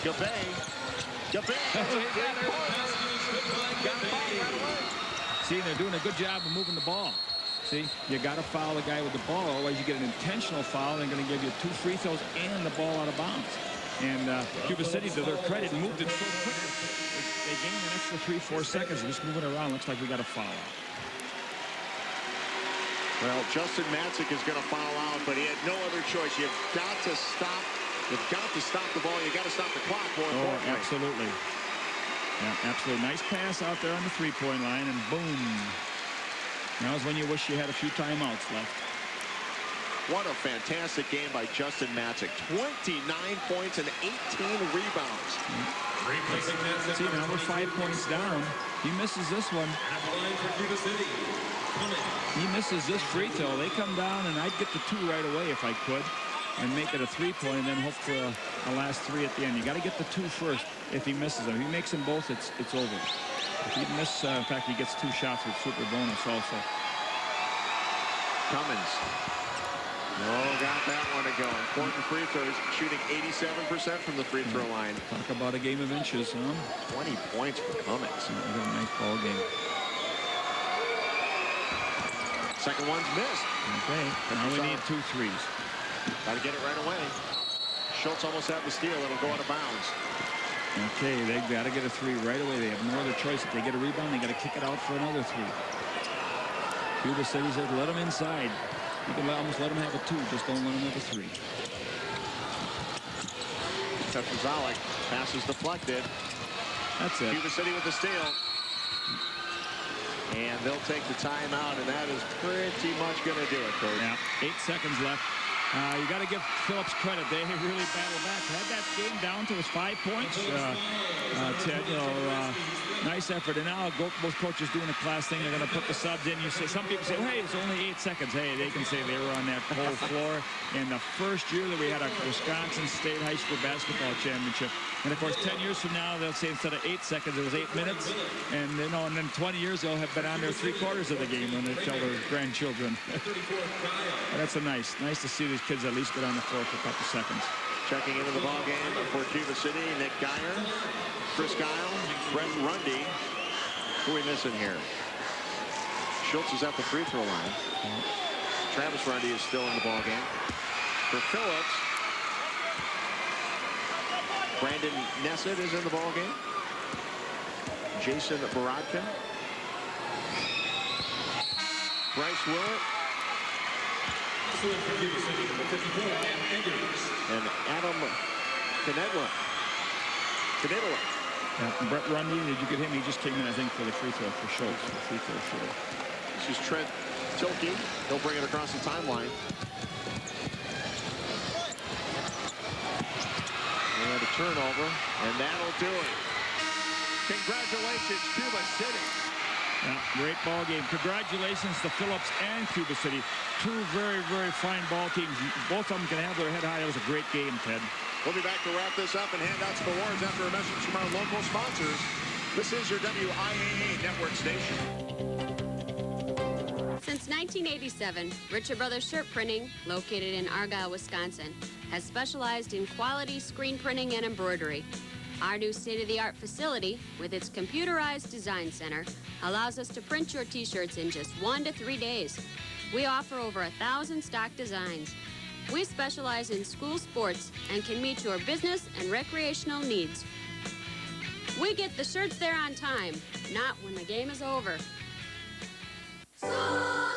Gabay. See, they're doing a good job of moving the ball. See, you got to foul the guy with the ball, otherwise you get an intentional foul. They're going to give you 2 free throws and the ball out of bounds. And Cuba City, to their credit, moved it so quick. They gained an extra 3-4 seconds. Just moving around. Looks like we got a foul out. Well, Justin Matzik is going to foul out, but he had no other choice. You've got to stop. You've got to stop the ball. You've got to stop the clock more importantly. Absolutely. Yeah, absolutely. Nice pass out there on the three-point line, and boom. Now's when you wish you had a few timeouts left. What a fantastic game by Justin Matzik. 29 points and 18 rebounds. See, now we're 5 points down. He misses this one. He misses this free throw. They come down, and I'd get the 2 right away if I could and make it a 3-point and then hope for a last 3 at the end. You got to get the 2 first if he misses them. If he makes them both, it's over. If he misses, in fact, he gets 2 shots with super bonus also. Cummins. Oh, got that one to go. Important free throws, shooting 87% from the free throw line. Talk about a game of inches, huh? 20 points for Cummins. What a nice ball game. Second one's missed. Okay, now we need 2 threes. Got to get it right away. Schultz almost had the steal. It'll go out of bounds. Okay, they got to get a 3 right away. They have no other choice. If they get a rebound, they got to kick it out for another 3. Cuba City said, let them inside. You can almost let them have a 2. Just don't let them have a 3. Petrozalik, pass is deflected. That's it. Cuba City with the steal. And they'll take the timeout, and that is pretty much going to do it, Coach. Yeah, 8 seconds left. You got to give Phillips credit. They really battled back. Had that game down to his 5 points. Ted, you know, nice effort. And now both coaches doing a class thing. They're going to put the subs in. You say, some people say, hey, it's only 8 seconds. Hey, they can say they were on that whole floor in the first year that we had a Wisconsin State High School Basketball Championship. And of course, 10 years from now, they'll say instead of 8 seconds, it was 8 minutes. And you know, and then 20 years they'll have been on there 3/4 of the game when they tell their grandchildren. That's nice to see these kids at least get on the floor for a couple seconds. Checking into the ball game for Cuba City, Nick Geyer, Chris Guile, Brett Rundy. Who are we missing here? Schultz is at the free throw line. Travis Rundy is still in the ball game. For Phillips, Brandon Nessett is in the ball game. Jason Borodkin. Bryce Willett. And Adam Knedler. Yeah, Brett Rundy, did you get him? He just came in, I think, for the free throw for Schultz. The free throw short. This is Trent Tilke. He'll bring it across the timeline. And a turnover, and that'll do it. Congratulations, Cuba City. Yeah, great ball game. Congratulations to Phillips and Cuba City. 2 very, very fine ball teams. Both of them can have their head high. It was a great game, Ted. We'll be back to wrap this up and hand out some awards after a message from our local sponsors. This is your WIAA network station. Since 1987, Richard Brothers Shirt Printing, located in Argyle, Wisconsin, has specialized in quality screen printing and embroidery. Our new state-of-the-art facility, with its computerized design center, allows us to print your t-shirts in just 1 to 3 days. We offer over 1,000 stock designs. We specialize in school sports and can meet your business and recreational needs. We get the shirts there on time, not when the game is over. School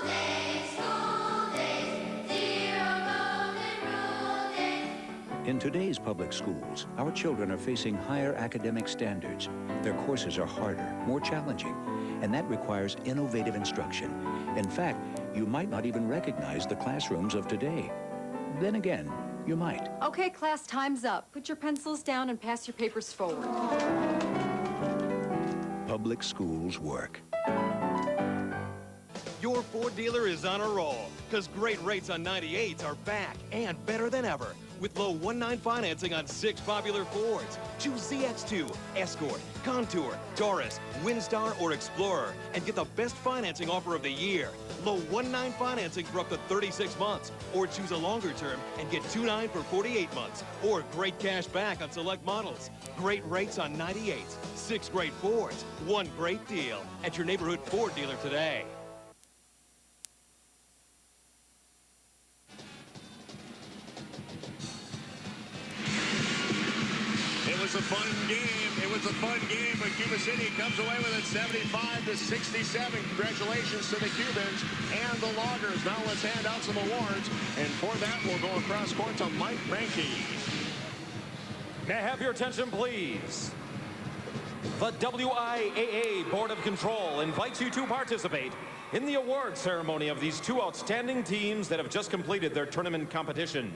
days, 0 In today's public schools, our children are facing higher academic standards. Their courses are harder, more challenging, and that requires innovative instruction. In fact, you might not even recognize the classrooms of today. Then again, you might. Okay, class, time's up. Put your pencils down and pass your papers forward. Public schools work. Your Ford dealer is on a roll, because great rates on 98s are back and better than ever. With low 1.9 financing on 6 popular Fords. Choose ZX2, Escort, Contour, Taurus, Windstar, or Explorer, and get the best financing offer of the year. Low 1.9 financing for up to 36 months. Or choose a longer term and get 2.9 for 48 months. Or great cash back on select models. Great rates on 98s, 6 great Fords, 1 great deal. At your neighborhood Ford dealer today. It was a fun game. It was a fun game, but Cuba City comes away with it 75-67. Congratulations to the Cubans and the Loggers. Now let's hand out some awards. And for that, we'll go across court to Mike Mankey. May I have your attention, please? The WIAA Board of Control invites you to participate in the award ceremony of these 2 outstanding teams that have just completed their tournament competition.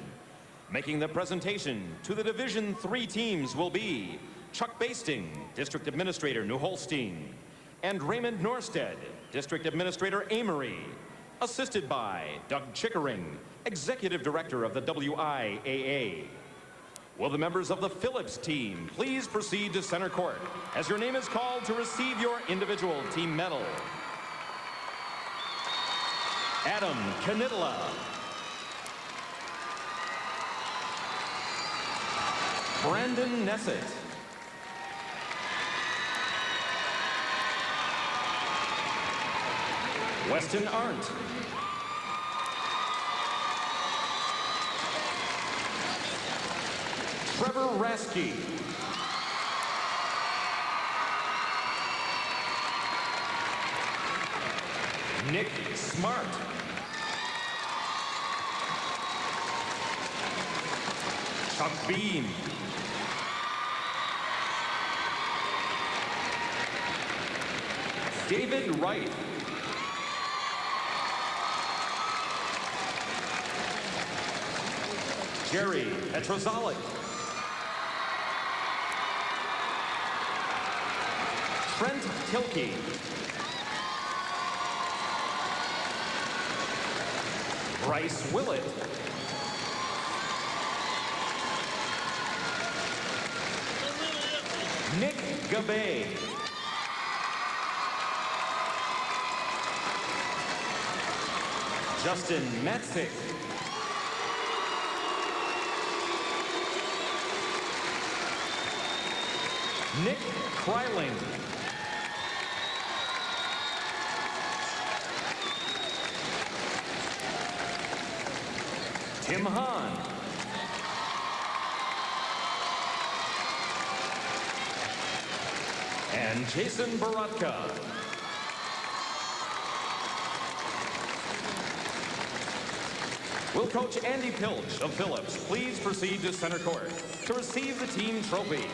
Making the presentation to the Division III teams will be Chuck Basting, District Administrator, New Holstein, and Raymond Norstead, District Administrator, Amory, assisted by Doug Chickering, Executive Director of the WIAA. Will the members of the Phillips team please proceed to center court as your name is called to receive your individual team medal. Adam Knitla. Brandon Nessett. Weston Arndt. Trevor Rasky. Nick Smart. Chuck Beam. David Wright. Jerry Petrozalik. Trent Tilkey. Bryce Willett. Nick Gabay. Justin Metzik. Nick Kryling. Tim Hahn. And Jason Baratka. Will Coach Andy Pilch of Phillips please proceed to center court to receive the team trophy.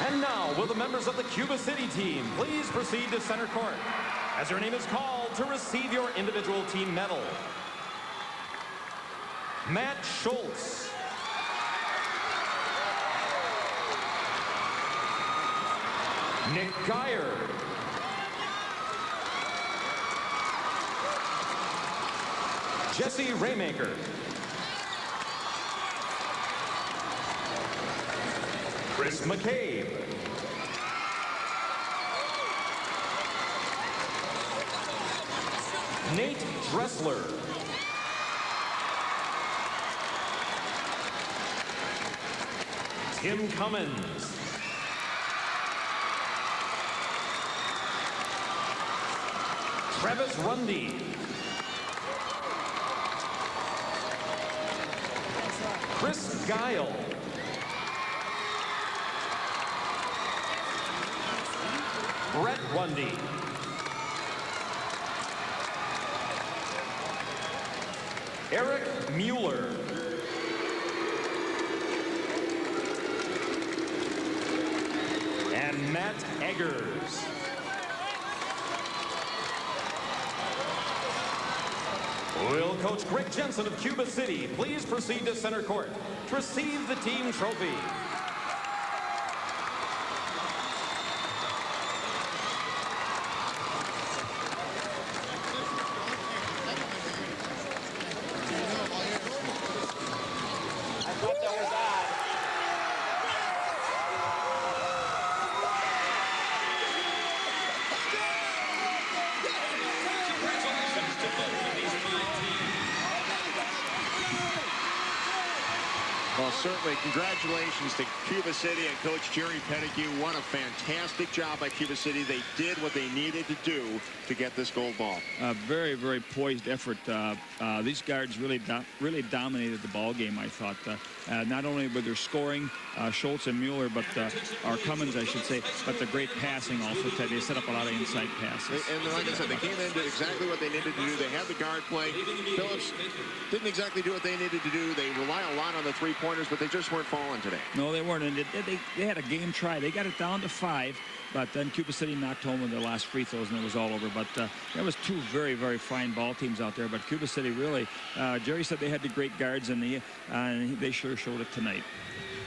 And now, will the members of the Cuba City team please proceed to center court as your name is called to receive your individual team medal. Matt Schultz. Nick Geyer. Jesse Raymaker. Chris McCabe. Nate Dressler. Tim Cummins. Travis Rundy. Guile. Brett Bundy. Eric Mueller. And Matt Eggers. Will Coach Greg Jensen of Cuba City please proceed to center court to receive the team trophy. Well, certainly, congratulations to Cuba City and Coach Jerry Pettigrew. What a fantastic job by Cuba City. They did what they needed to do to get this gold ball. A very, very poised effort. These guards really dominated the ball game, I thought. Not only with their scoring, Schultz and Mueller, but or Cummins, I should say, but the great passing also, Ted. They set up a lot of inside passes. And like I said, they came in, did exactly what they needed to do. They had the guard play. Phillips didn't exactly do what they needed to do. They rely a lot on the three-pointers, but they just weren't falling today. No, they weren't. And they had a game try. They got it down to 5, but then Cuba City knocked home with their last free throws, and it was all over. But there was 2 very, very fine ball teams out there. But Cuba City really, Jerry said they had the great guards, and they sure showed it tonight.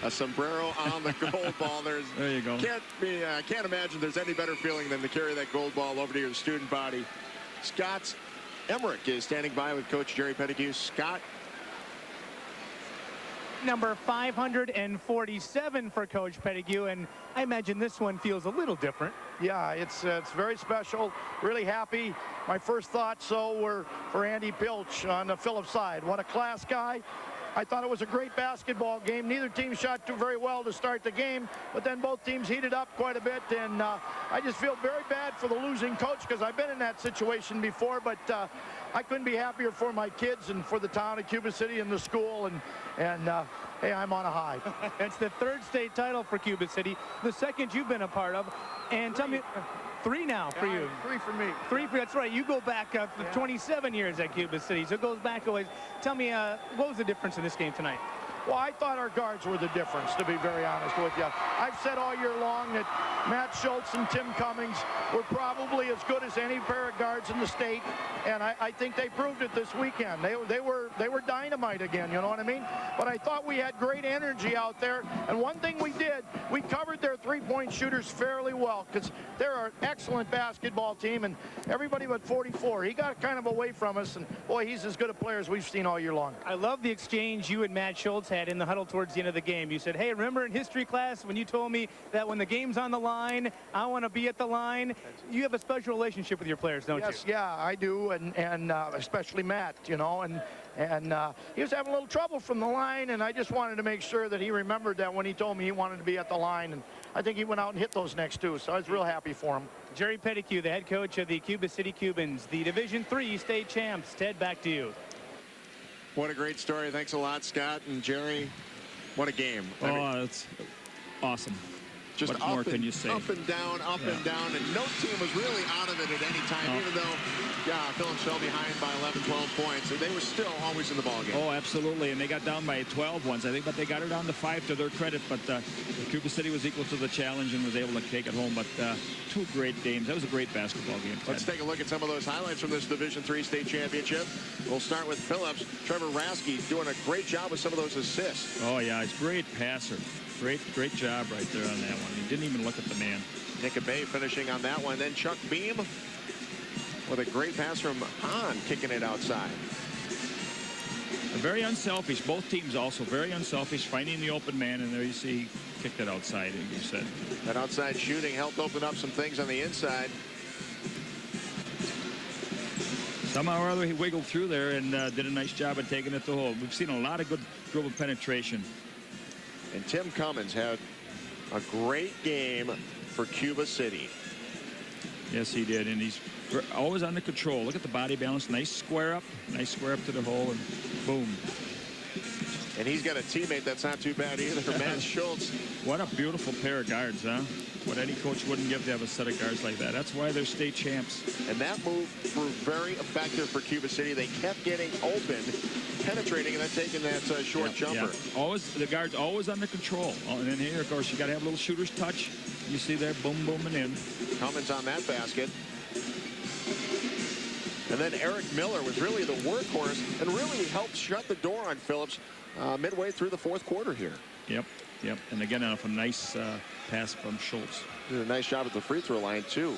A sombrero on the gold ball. There you go. Can't imagine there's any better feeling than to carry that gold ball over to your student body. Scott Emmerich is standing by with Coach Jerry Pettigrew. Scott. Number 547 for Coach Pettigrew, and I imagine this one feels a little different. Yeah, it's very special. Really happy. My first thoughts, were for Andy Pilch on the Phillips side. What a class guy. I thought it was a great basketball game. Neither team shot too very well to start the game, but then both teams heated up quite a bit, and I just feel very bad for the losing coach because I've been in that situation before, but I couldn't be happier for my kids and for the town of Cuba City and the school, and hey, I'm on a high. It's the 3rd state title for Cuba City, the 2nd you've been a part of, and tell me, 3 now for you. 3 for me. 3 for, that's right. You go back 27 years at Cuba City, so it goes back a ways. Tell me, what was the difference in this game tonight? Well, I thought our guards were the difference, to be very honest with you. I've said all year long that Matt Schultz and Tim Cummings were probably as good as any pair of guards in the state, and I think they proved it this weekend. They were dynamite again, you know what I mean? But I thought we had great energy out there, and one thing we did, we covered their three-point shooters fairly well because they're an excellent basketball team, and everybody but 44. He got kind of away from us, and boy, he's as good a player as we've seen all year long. I love the exchange you and Matt Schultz had in the huddle towards the end of the game. You said, hey, remember in history class when you told me that when the game's on the line, I want to be at the line? You have a special relationship with your players, don't you? Yes, yeah, I do, and especially Matt, you know, and he was having a little trouble from the line, and I just wanted to make sure that he remembered that when he told me he wanted to be at the line, and I think he went out and hit those next 2, so I was real happy for him. Jerry Pettigrew, the head coach of the Cuba City Cubans, the Division III state champs. Ted, back to you. What a great story. Thanks a lot, Scott and Jerry. What a game. It's awesome. Just what more can you say? Up and down, and no team was really out of it at any time, even though, Phillips fell behind by 11, 12 points, and they were still always in the ballgame. Oh, absolutely, and they got down by 12 once, I think, but they got it down to 5 to their credit, but Cuba City was equal to the challenge and was able to take it home, but 2 great games. That was a great basketball game. Let's take a look at some of those highlights from this Division III state championship. We'll start with Phillips. Trevor Rasky doing a great job with some of those assists. Oh, yeah, he's a great passer. Great job right there on that one. He didn't even look at the man. Nick Bay finishing on that one. Then Chuck Beam with a great pass from Hahn kicking it outside. Very unselfish. Both teams also very unselfish, finding the open man, and there you see he kicked it outside, as you said. That outside shooting helped open up some things on the inside. Somehow or other he wiggled through there and did a nice job of taking it to hole. We've seen a lot of good dribble penetration. And Tim Cummins had a great game for Cuba City. Yes, he did, and he's always under control. Look at the body balance. Nice square up to the hole, and boom. And he's got a teammate that's not too bad either, Matt Schultz. What a beautiful pair of guards, huh? What any coach wouldn't give to have a set of guards like that. That's why they're state champs. And that move proved very effective for Cuba City. They kept getting open, penetrating, and then taking that short jumper. Yeah. Always, the guard's always under control. And then here, of course, you got to have a little shooter's touch. You see there, boom, booming in. Cummins on that basket. And then Eric Miller was really the workhorse and really helped shut the door on Phillips midway through the fourth quarter here. Yep. And again, off a nice pass from Schultz. Did a nice job at the free throw line, too.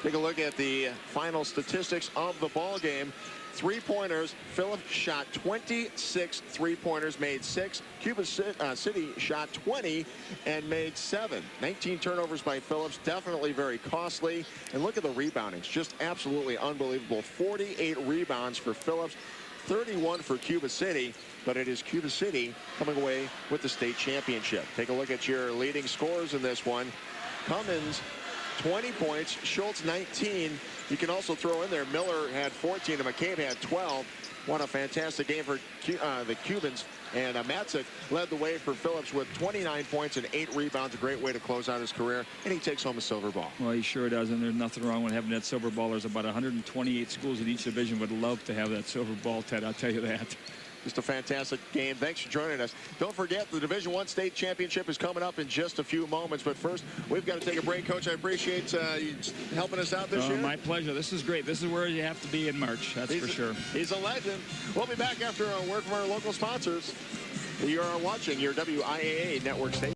Take a look at the final statistics of the ball game. Three-pointers, Phillips shot 26 three-pointers, made 6. Cuba City shot 20 and made 7. 19 turnovers by Phillips, definitely very costly. And look at the rebounding. It's just absolutely unbelievable. 48 rebounds for Phillips, 31 for Cuba City, but it is Cuba City coming away with the state championship. Take a look at your leading scorers in this one. Cummins, 20 points, Schultz 19. You can also throw in there Miller had 14 and McCabe had 12. What a fantastic game for the Cubans. And Matzik led the way for Phillips with 29 points and 8 rebounds. A great way to close out his career. And he takes home a silver ball. Well, he sure does. And there's nothing wrong with having that silver ball. There's about 128 schools in each division would love to have that silver ball, Ted. I'll tell you that. Just a fantastic game. Thanks for joining us. Don't forget, the Division I state championship is coming up in just a few moments. But first, we've got to take a break. Coach, I appreciate you helping us out this year. My pleasure. This is great. This is where you have to be in March. That's for sure. He's a legend. We'll be back after a word from our local sponsors. You are watching your WIAA network station.